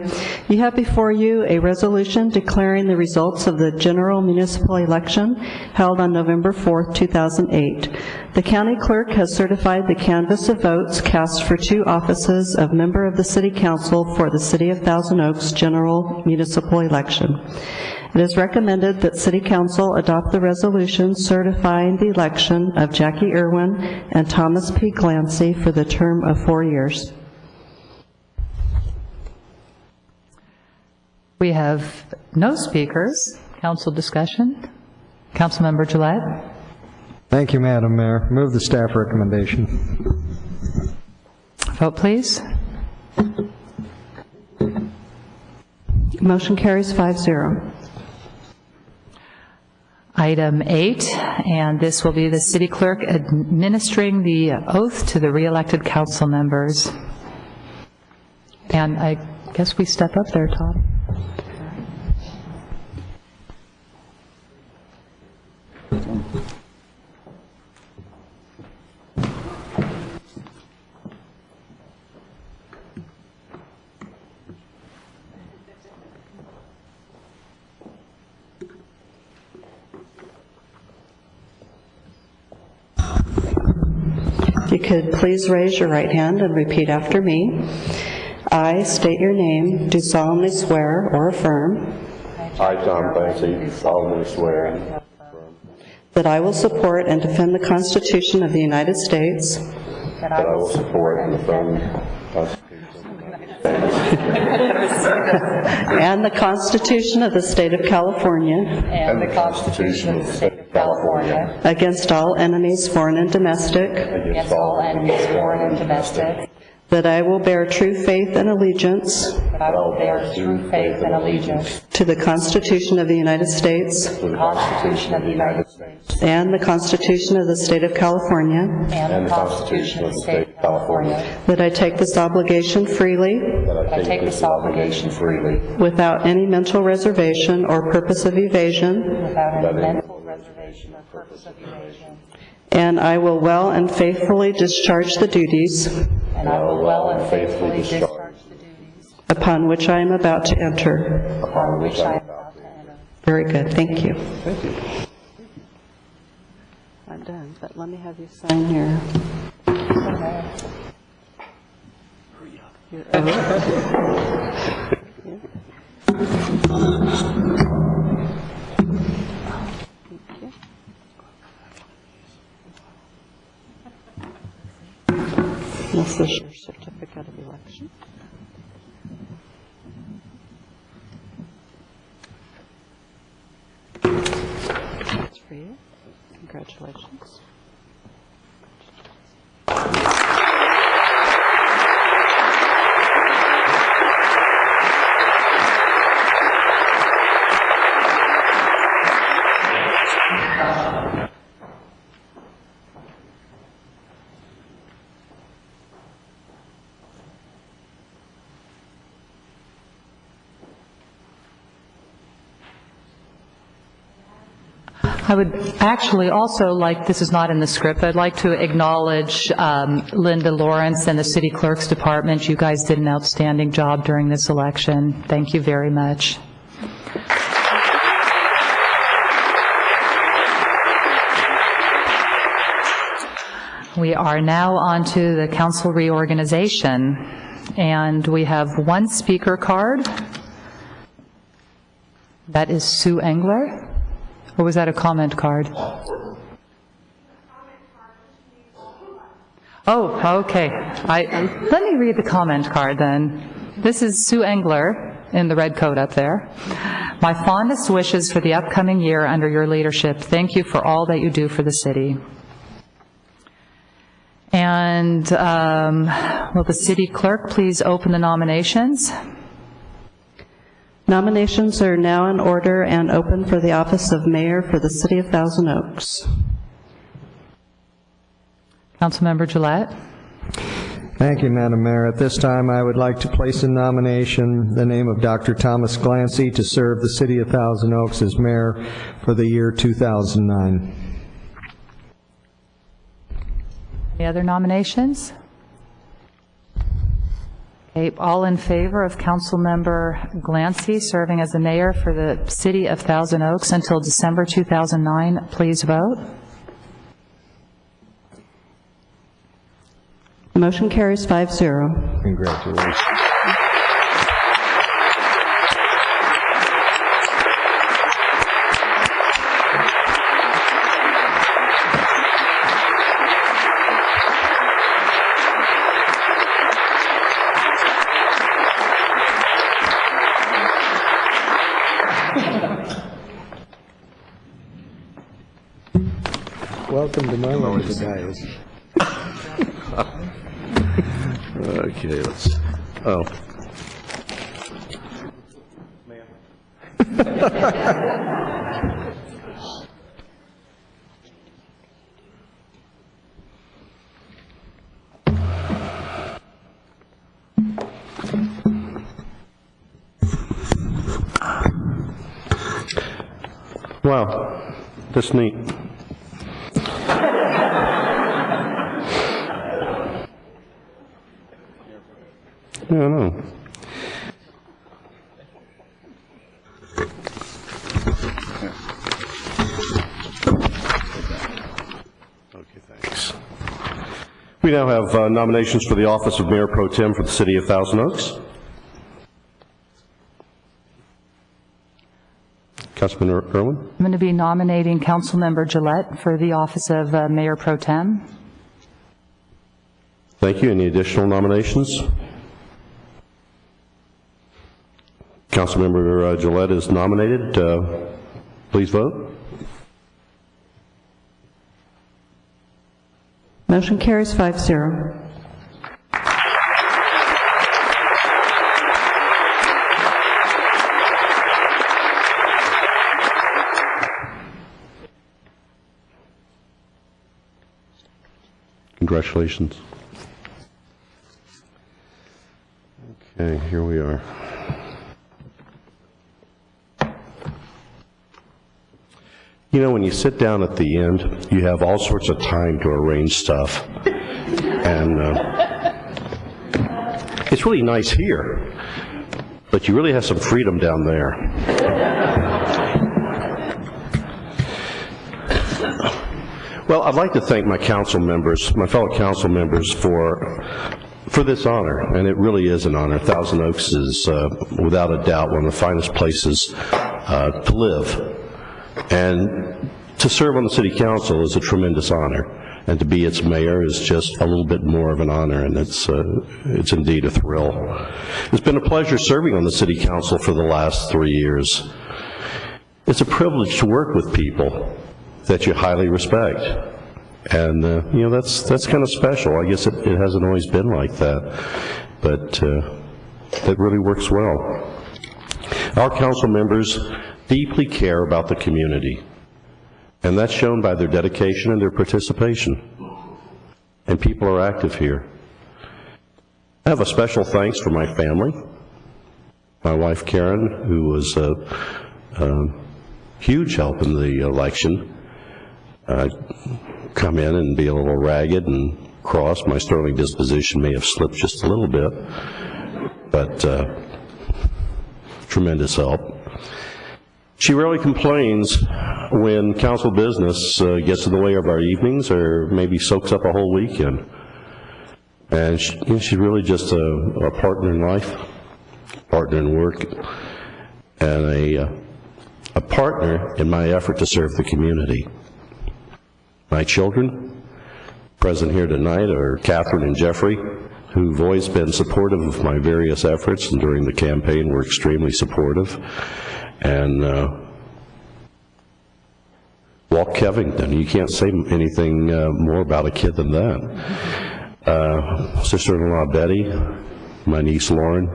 You have before you a resolution declaring the results of the general municipal election held on November 4th, 2008. The county clerk has certified the canvass of votes cast for 2 offices of member of the city council for the City of Thousand Oaks general municipal election. It is recommended that City Council adopt the resolution certifying the election of Jackie Irwin and Thomas P. Glancy for the term of 4 years. We have no speakers. Council discussion. Councilmember Gillette. Thank you, Madam Mayor. Move the staff recommendation. Vote, please. Motion carries 5-0. Item 8, and this will be the city clerk administering the oath to the re-elected council members. And I guess we step up there, Todd. You could please raise your right hand and repeat after me. I state your name, do solemnly swear or affirm I, Tom Clancy, solemnly swear that I will support and defend the Constitution of the United States that I will support and defend the and the Constitution of the State of California and the Constitution of the State of California against all enemies, foreign and domestic, against all enemies, foreign and domestic, that I will bear true faith and allegiance that I will bear true faith and allegiance to the Constitution of the United States to the Constitution of the United States and the Constitution of the State of California, and the Constitution of the State of California, that I take this obligation freely that I take this obligation freely without any mental reservation or purpose of evasion, without any mental reservation or purpose of evasion, and I will well and faithfully discharge the duties and I will well and faithfully discharge the duties upon which I am about to enter. upon which I am about to enter. Very good. Thank you. Thank you. I'm done, but let me have you sign your This is your certificate of election. That's for you. Congratulations. I would actually also like, this is not in the script, I'd like to acknowledge Linda Lawrence and the City Clerk's Department. You guys did an outstanding job during this election. Thank you very much. We are now on to the council reorganization, and we have one speaker card. That is Sue Engler. Or was that a comment card? Oh, okay. Let me read the comment card then. This is Sue Engler in the red coat up there. My fondest wishes for the upcoming year under your leadership. Thank you for all that you do for the city. And will the city clerk please open the nominations? Nominations are now in order and open for the office of mayor for the city of Thousand Oaks. Councilmember Gillette. Thank you, Madam Mayor. At this time, I would like to place in nomination the name of Dr. Thomas Glancy to serve the city of Thousand Oaks as mayor for the year 2009. Any other nominations? Okay, all in favor of Councilmember Glancy serving as the mayor for the city of Thousand Oaks until December 2009, please vote. Motion carries 5-0. Congratulations. Welcome to my life, guys. Okay, let's, oh. Wow, that's neat. I don't know. Okay, thanks. We now have nominations for the office of Mayor Pro Tem for the city of Thousand Oaks. Councilman Irwin? I'm going to be nominating Councilmember Gillette for the office of Mayor Pro Tem. Thank you. Any additional nominations? Councilmember Gillette is nominated. Please vote. Motion carries 5-0. Congratulations. Okay, here we are. You know, when you sit down at the end, you have all sorts of time to arrange stuff. And it's really nice here, but you really have some freedom down there. Well, I'd like to thank my council members, my fellow council members for this honor, and it really is an honor. Thousand Oaks is, without a doubt, one of the finest places to live. And to serve on the city council is a tremendous honor, and to be its mayor is just a little bit more of an honor, and it's indeed a thrill. It's been a pleasure serving on the city council for the last 3 years. It's a privilege to work with people that you highly respect, and you know, that's kind of special. I guess it hasn't always been like that, but that really works well. Our council members deeply care about the community, and that's shown by their dedication and their participation. And people are active here. I have a special thanks for my family, my wife Karen, who was a huge help in the election, come in and be a little ragged and cross. My sterling disposition may have slipped just a little bit, but tremendous help. She rarely complains when council business gets in the way of our evenings or maybe soaks up a whole weekend. And she's really just a partner in life, partner in work, and a partner in my effort to serve the community. My children, present here tonight, are Catherine and Jeffrey, who've always been supportive of my various efforts, and during the campaign were extremely supportive. And Walt Kevington, you can't say anything more about a kid than that. Sister-in-law Betty, my niece Lauren,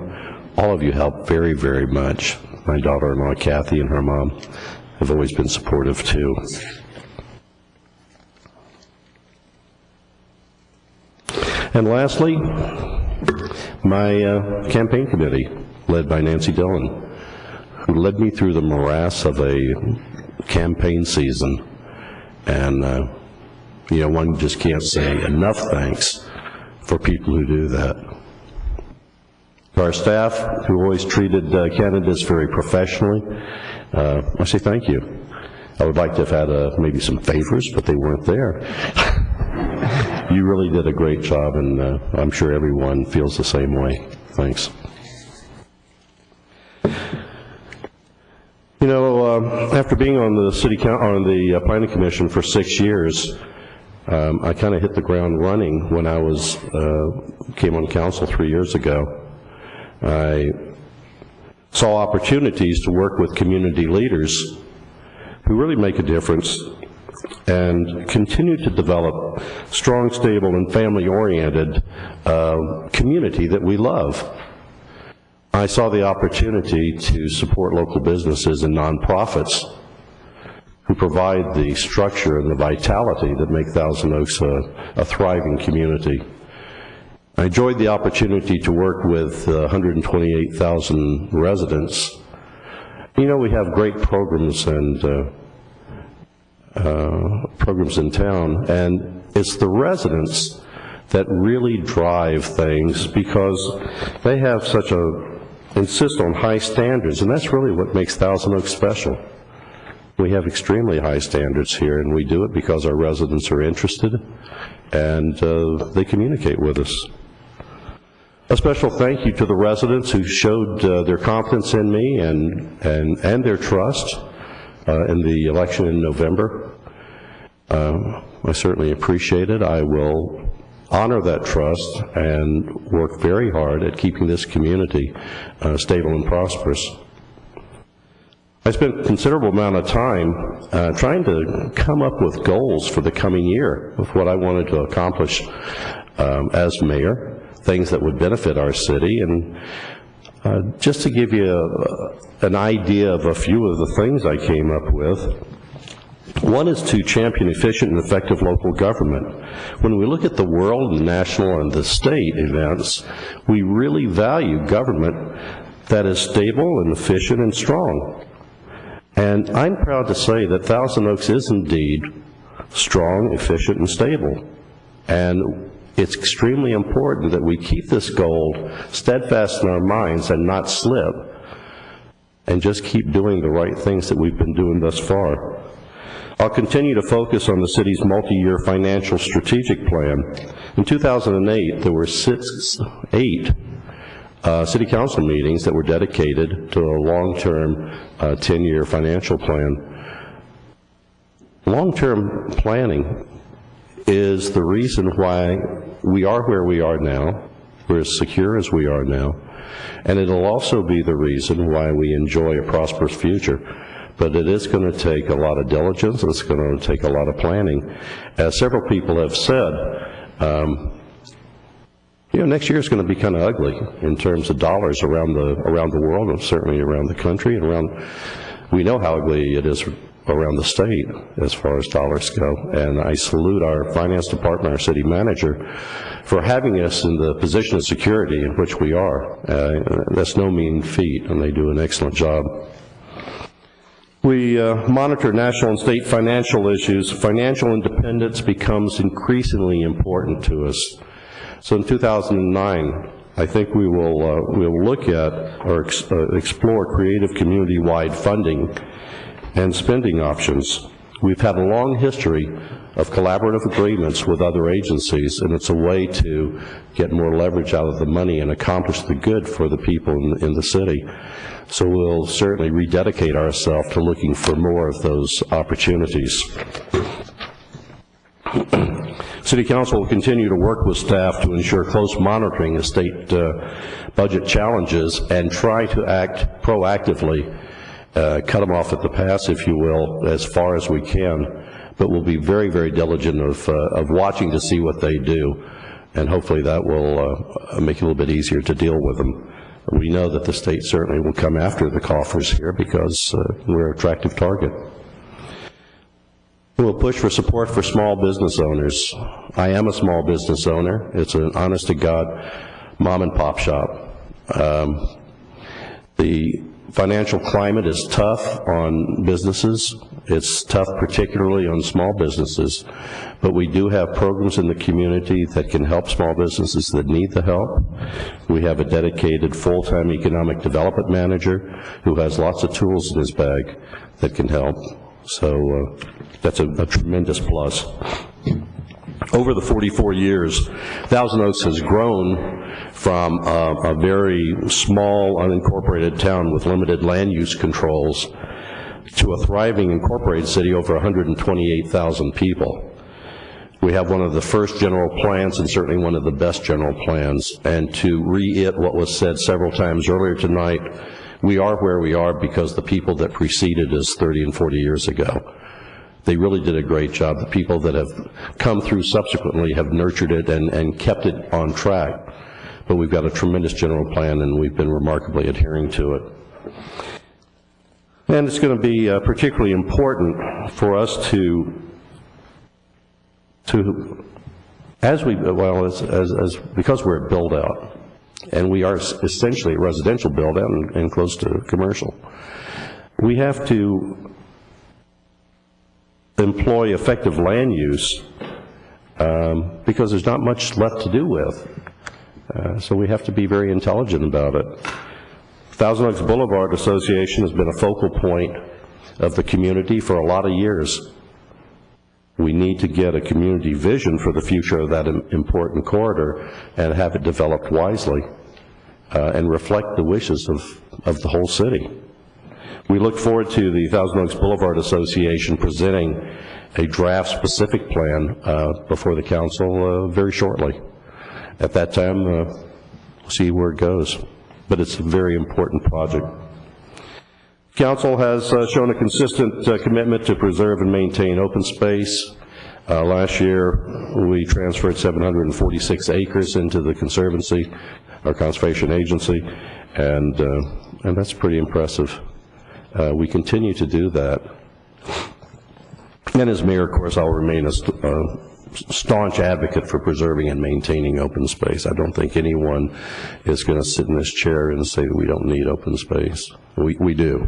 all of you helped very, very much. My daughter-in-law Kathy and her mom have always been supportive too. And lastly, my campaign committee, led by Nancy Dillon, who led me through the morass of a campaign season. And, one just can't say enough thanks for people who do that. To our staff, who always treated candidates very professionally, I say thank you. I would like to have had maybe some favors, but they weren't there. You really did a great job, and I'm sure everyone feels the same way. Thanks. After being on the planning commission for 6 years, I kind of hit the ground running when I came on council 3 years ago. I saw opportunities to work with community leaders who really make a difference and continue to develop strong, stable, and family-oriented community that we love. I saw the opportunity to support local businesses and nonprofits who provide the structure and the vitality that make Thousand Oaks a thriving community. I enjoyed the opportunity to work with 128,000 residents. We have great programs and programs in town, and it's the residents that really drive things because they have insist on high standards, and that's really what makes Thousand Oaks special. We have extremely high standards here, and we do it because our residents are interested and they communicate with us. A special thank you to the residents who showed their confidence in me and their trust in the election in November. I certainly appreciate it. I will honor that trust and work very hard at keeping this community stable and prosperous. I spent a considerable amount of time trying to come up with goals for the coming year of what I wanted to accomplish as mayor, things that would benefit our city. And just to give you an idea of a few of the things I came up with, one is to champion efficient and effective local government. When we look at the world, the national and the state events, we really value government that is stable and efficient and strong. And I'm proud to say that Thousand Oaks is indeed strong, efficient, and stable. And it's extremely important that we keep this goal steadfast in our minds and not slip, and just keep doing the right things that we've been doing thus far. I'll continue to focus on the city's multi-year financial strategic plan. In 2008, there were eight city council meetings that were dedicated to a long-term 10-year financial plan. Long-term planning is the reason why we are where we are now, we're as secure as we are now, and it'll also be the reason why we enjoy a prosperous future. But it is going to take a lot of diligence, it's going to take a lot of planning. As several people have said, next year is going to be kind of ugly in terms of dollars around the world, and certainly around the country, and we know how ugly it is around the state as far as dollars go. And I salute our finance department, our city manager, for having us in the position of security in which we are. That's no mean feat, and they do an excellent job. We monitor national and state financial issues. Financial independence becomes increasingly important to us. So in 2009, I think we will look at or explore creative community-wide funding and spending options. We've had a long history of collaborative agreements with other agencies, and it's a way to get more leverage out of the money and accomplish the good for the people in the city. So we'll certainly rededicate ourselves to looking for more of those opportunities. City Council will continue to work with staff to ensure close monitoring of state budget challenges and try to act proactively, cut them off at the pass, if you will, as far as we can. But we'll be very, very diligent of watching to see what they do, and hopefully that will make it a little bit easier to deal with them. We know that the state certainly will come after the coffers here because we're an attractive target. We'll push for support for small business owners. I am a small business owner. It's an honest-to-God mom-and-pop shop. The financial climate is tough on businesses. It's tough particularly on small businesses, but we do have programs in the community that can help small businesses that need the help. We have a dedicated full-time economic development manager who has lots of tools in his bag that can help. So that's a tremendous plus. Over the 44 years, Thousand Oaks has grown from a very small, unincorporated town with limited land use controls to a thriving incorporated city over 128,000 people. We have one of the first general plans and certainly one of the best general plans. And to reiterate what was said several times earlier tonight, we are where we are because the people that preceded us 30 and 40 years ago, they really did a great job. The people that have come through subsequently have nurtured it and kept it on track. But we've got a tremendous general plan, and we've been remarkably adhering to it. And it's going to be particularly important for us because we're a build-out, and we are essentially a residential build-out and close to commercial, we have to employ effective land use because there's not much left to do with. So we have to be very intelligent about it. Thousand Oaks Boulevard Association has been a focal point of the community for a lot of years. We need to get a community vision for the future of that important corridor and have it developed wisely and reflect the wishes of the whole city. We look forward to the Thousand Oaks Boulevard Association presenting a draft-specific plan before the council very shortly. At that time, we'll see where it goes. But it's a very important project. Council has shown a consistent commitment to preserve and maintain open space. Last year, we transferred 746 acres into the Conservancy, our conservation agency, and that's pretty impressive. We continue to do that. And as mayor, of course, I'll remain a staunch advocate for preserving and maintaining open space. I don't think anyone is going to sit in this chair and say that we don't need open space. We do.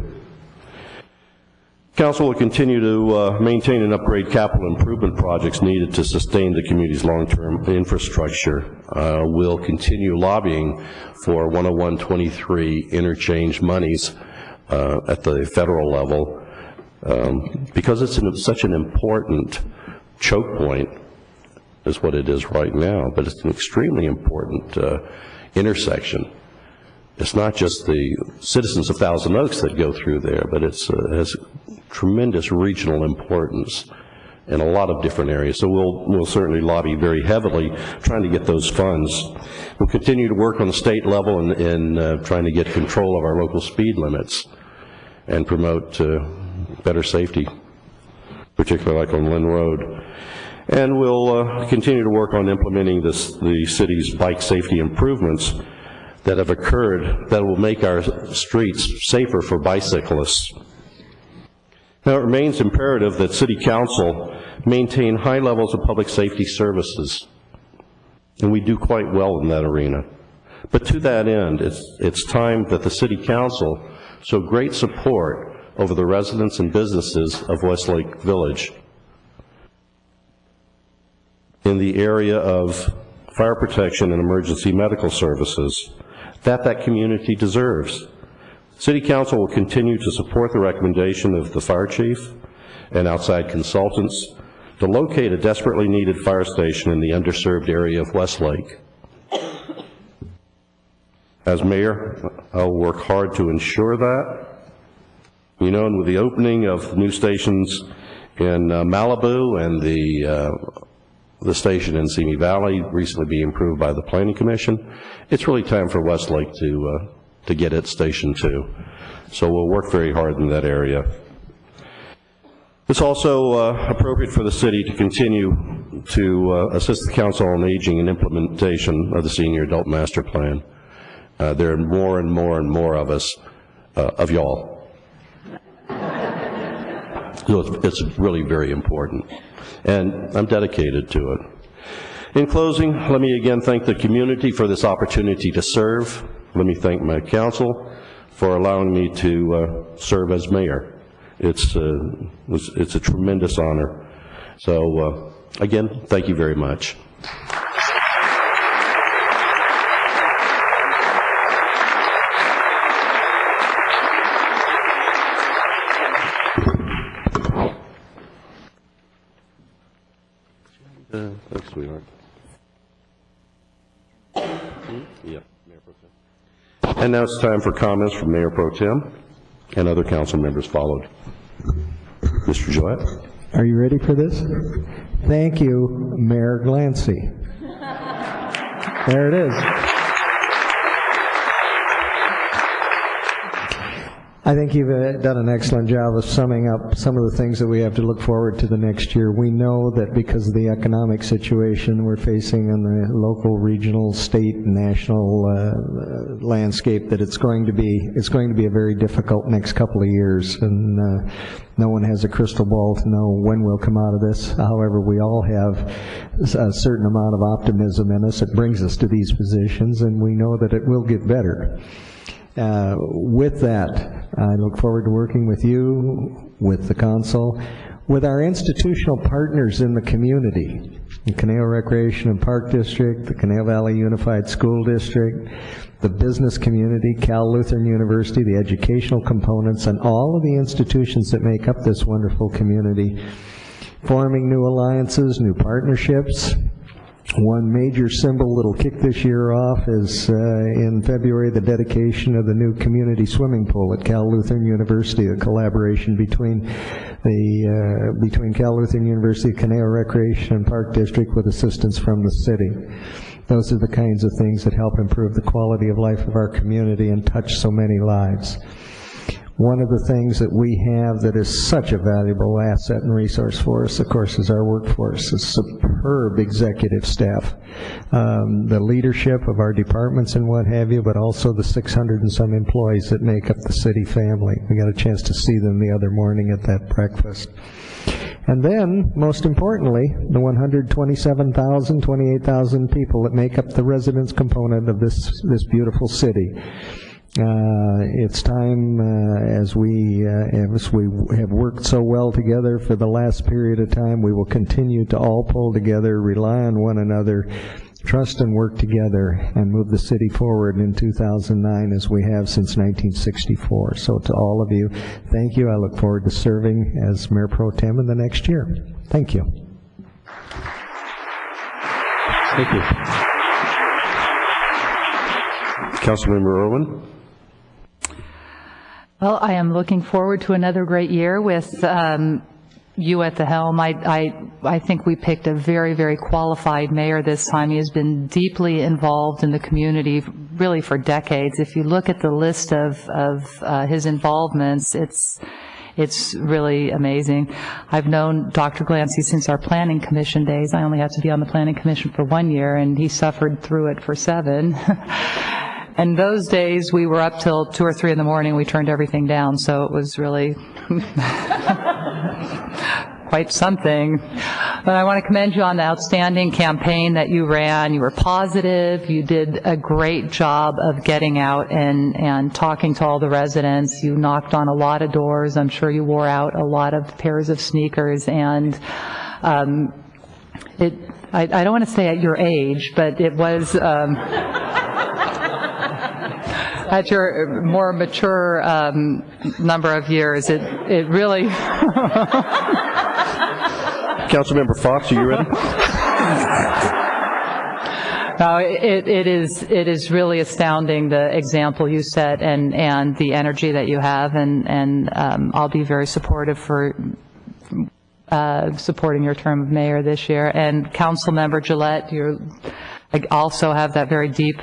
Council will continue to maintain and upgrade capital improvement projects needed to sustain the community's long-term infrastructure. We'll continue lobbying for 101-23 interchange monies at the federal level because it's such an important choke point is what it is right now, but it's an extremely important intersection. It's not just the citizens of Thousand Oaks that go through there, but it has tremendous regional importance in a lot of different areas. So we'll certainly lobby very heavily trying to get those funds. We'll continue to work on the state level in trying to get control of our local speed limits and promote better safety, particularly like on Lynn Road. And we'll continue to work on implementing the city's bike safety improvements that have occurred that will make our streets safer for bicyclists. Now, it remains imperative that City Council maintain high levels of public safety services, and we do quite well in that arena. But to that end, it's time that the City Council show great support over the residents and businesses of Westlake Village in the area of fire protection and emergency medical services that community deserves. City Council will continue to support the recommendation of the fire chief and outside consultants to locate a desperately needed fire station in the underserved area of Westlake. As mayor, I'll work hard to ensure that. You know, and with the opening of new stations in Malibu and the station in Simi Valley recently being approved by the Planning Commission, it's really time for Westlake to get its station too. So we'll work very hard in that area. It's also appropriate for the city to continue to assist the Council on Aging in implementation of the Senior Adult Master Plan. There are more and more and more of us, of y'all. So it's really very important, and I'm dedicated to it. In closing, let me again thank the community for this opportunity to serve. Let me thank my council for allowing me to serve as mayor. It's a tremendous honor. So again, thank you very much. Thanks, sweetheart. Yeah, Mayor Pro Tem. And now it's time for comments from Mayor Pro Tem, and other council members followed. Mr. Gillette. Are you ready for this? Thank you, Mayor Glancy. There it is. I think you've done an excellent job of summing up some of the things that we have to look forward to the next year. We know that because of the economic situation we're facing in the local, regional, state, and national landscape, that it's going to be a very difficult next couple of years, and no one has a crystal ball to know when we'll come out of this. However, we all have a certain amount of optimism in us. It brings us to these positions, and we know that it will get better. With that, I look forward to working with you, with the council, with our institutional partners in the community, the Conejo Recreation and Park District, the Conejo Valley Unified School District, the business community, Cal Lutheran University, the educational components, and all of the institutions that make up this wonderful community, forming new alliances, new partnerships. One major symbol that'll kick this year off is in February, the dedication of the new community swimming pool at Cal Lutheran University, a collaboration between Cal Lutheran University, Conejo Recreation and Park District with assistance from the city. Those are the kinds of things that help improve the quality of life of our community and touch so many lives. One of the things that we have that is such a valuable asset and resource for us, of course, is our workforce, a superb executive staff, the leadership of our departments and what have you, but also the 600 and some employees that make up the city family. We got a chance to see them the other morning at that breakfast. And then, most importantly, the 127,000, 28,000 people that make up the residence component of this beautiful city. It's time, as we have worked so well together for the last period of time, we will continue to all pull together, rely on one another, trust and work together, and move the city forward in 2009 as we have since 1964. So to all of you, thank you. I look forward to serving as Mayor Pro Tem in the next year. Thank you. Thank you. Councilmember Irwin. Well, I am looking forward to another great year with you at the helm. I think we picked a very, very qualified mayor this time. He has been deeply involved in the community really for decades. If you look at the list of his involvements, it's really amazing. I've known Dr. Glancy since our Planning Commission days. I only had to be on the Planning Commission for 1 year, and he suffered through it for 7. And those days, we were up till 2 or 3 in the morning. We turned everything down, so it was really quite something. But I want to commend you on the outstanding campaign that you ran. You were positive. You did a great job of getting out and talking to all the residents. You knocked on a lot of doors. I'm sure you wore out a lot of pairs of sneakers. And I don't want to say at your age, but it was at your more mature number of years. It really... Councilmember Fox, are you ready? No, it is really astounding, the example you set and the energy that you have, and I'll be very supportive for supporting your term of mayor this year. And Councilmember Gillette, you also have that very deep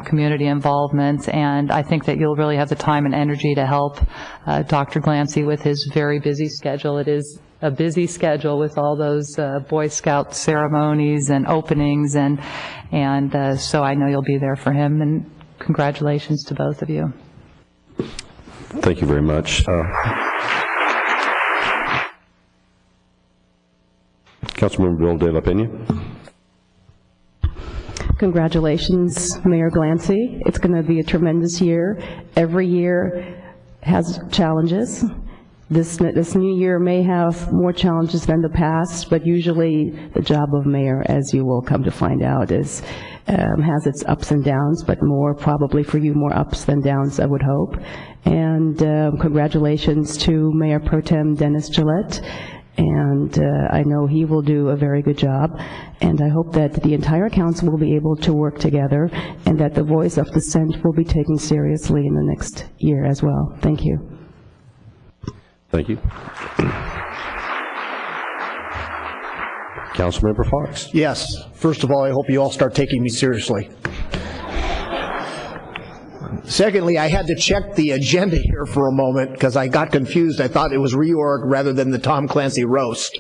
community involvement, and I think that you'll really have the time and energy to help Dr. Glancy with his very busy schedule. It is a busy schedule with all those Boy Scout ceremonies and openings, and so I know you'll be there for him, and congratulations to both of you. Thank you very much. Councilmember Bill De La Pena. Congratulations, Mayor Glancy. It's going to be a tremendous year. Every year has challenges. This new year may have more challenges than the past, but usually the job of mayor, as you will come to find out, has its ups and downs, but probably for you, more ups than downs, I would hope. And congratulations to Mayor Pro Tem Dennis Gillette. And I know he will do a very good job, and I hope that the entire council will be able to work together and that the voice of dissent will be taken seriously in the next year as well. Thank you. Thank you. Councilmember Fox. Yes. First of all, I hope you all start taking me seriously. Secondly, I had to check the agenda here for a moment because I got confused. I thought it was reorg rather than the Tom Clancy roast.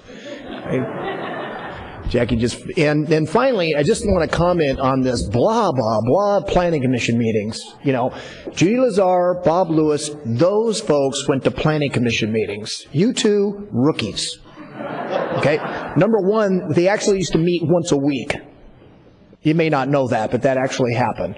Jackie and then finally, I just want to comment on this blah, blah, blah planning commission meetings. You know, Judy Lazar, Bob Lewis, those folks went to planning commission meetings. You two, rookies. Okay? Number one, they actually used to meet once a week. You may not know that, but that actually happened.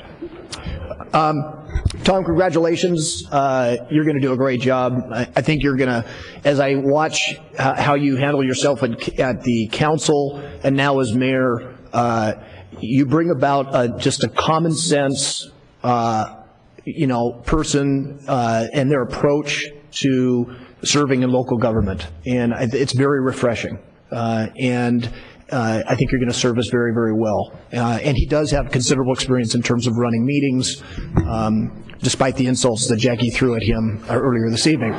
Tom, congratulations. You're going to do a great job. I think you're going to, as I watch how you handle yourself at the council and now as mayor, you bring about just a common sense, person and their approach to serving in local government. And it's very refreshing. I think you're going to serve us very, very well. And he does have considerable experience in terms of running meetings, despite the insults that Jackie threw at him earlier this evening.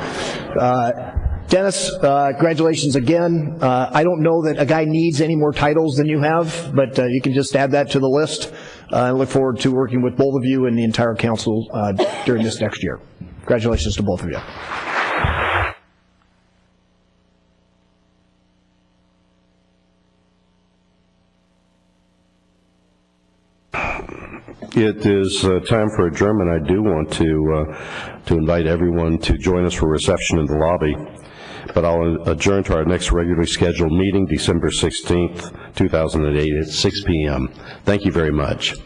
Dennis, congratulations again. I don't know that a guy needs any more titles than you have, but you can just add that to the list. I look forward to working with both of you and the entire council during this next year. Congratulations to both of you. It is time for adjournment. I do want to invite everyone to join us for a reception in the lobby, but I'll adjourn to our next regularly scheduled meeting, December 16th, 2008 at 6 p.m. Thank you very much.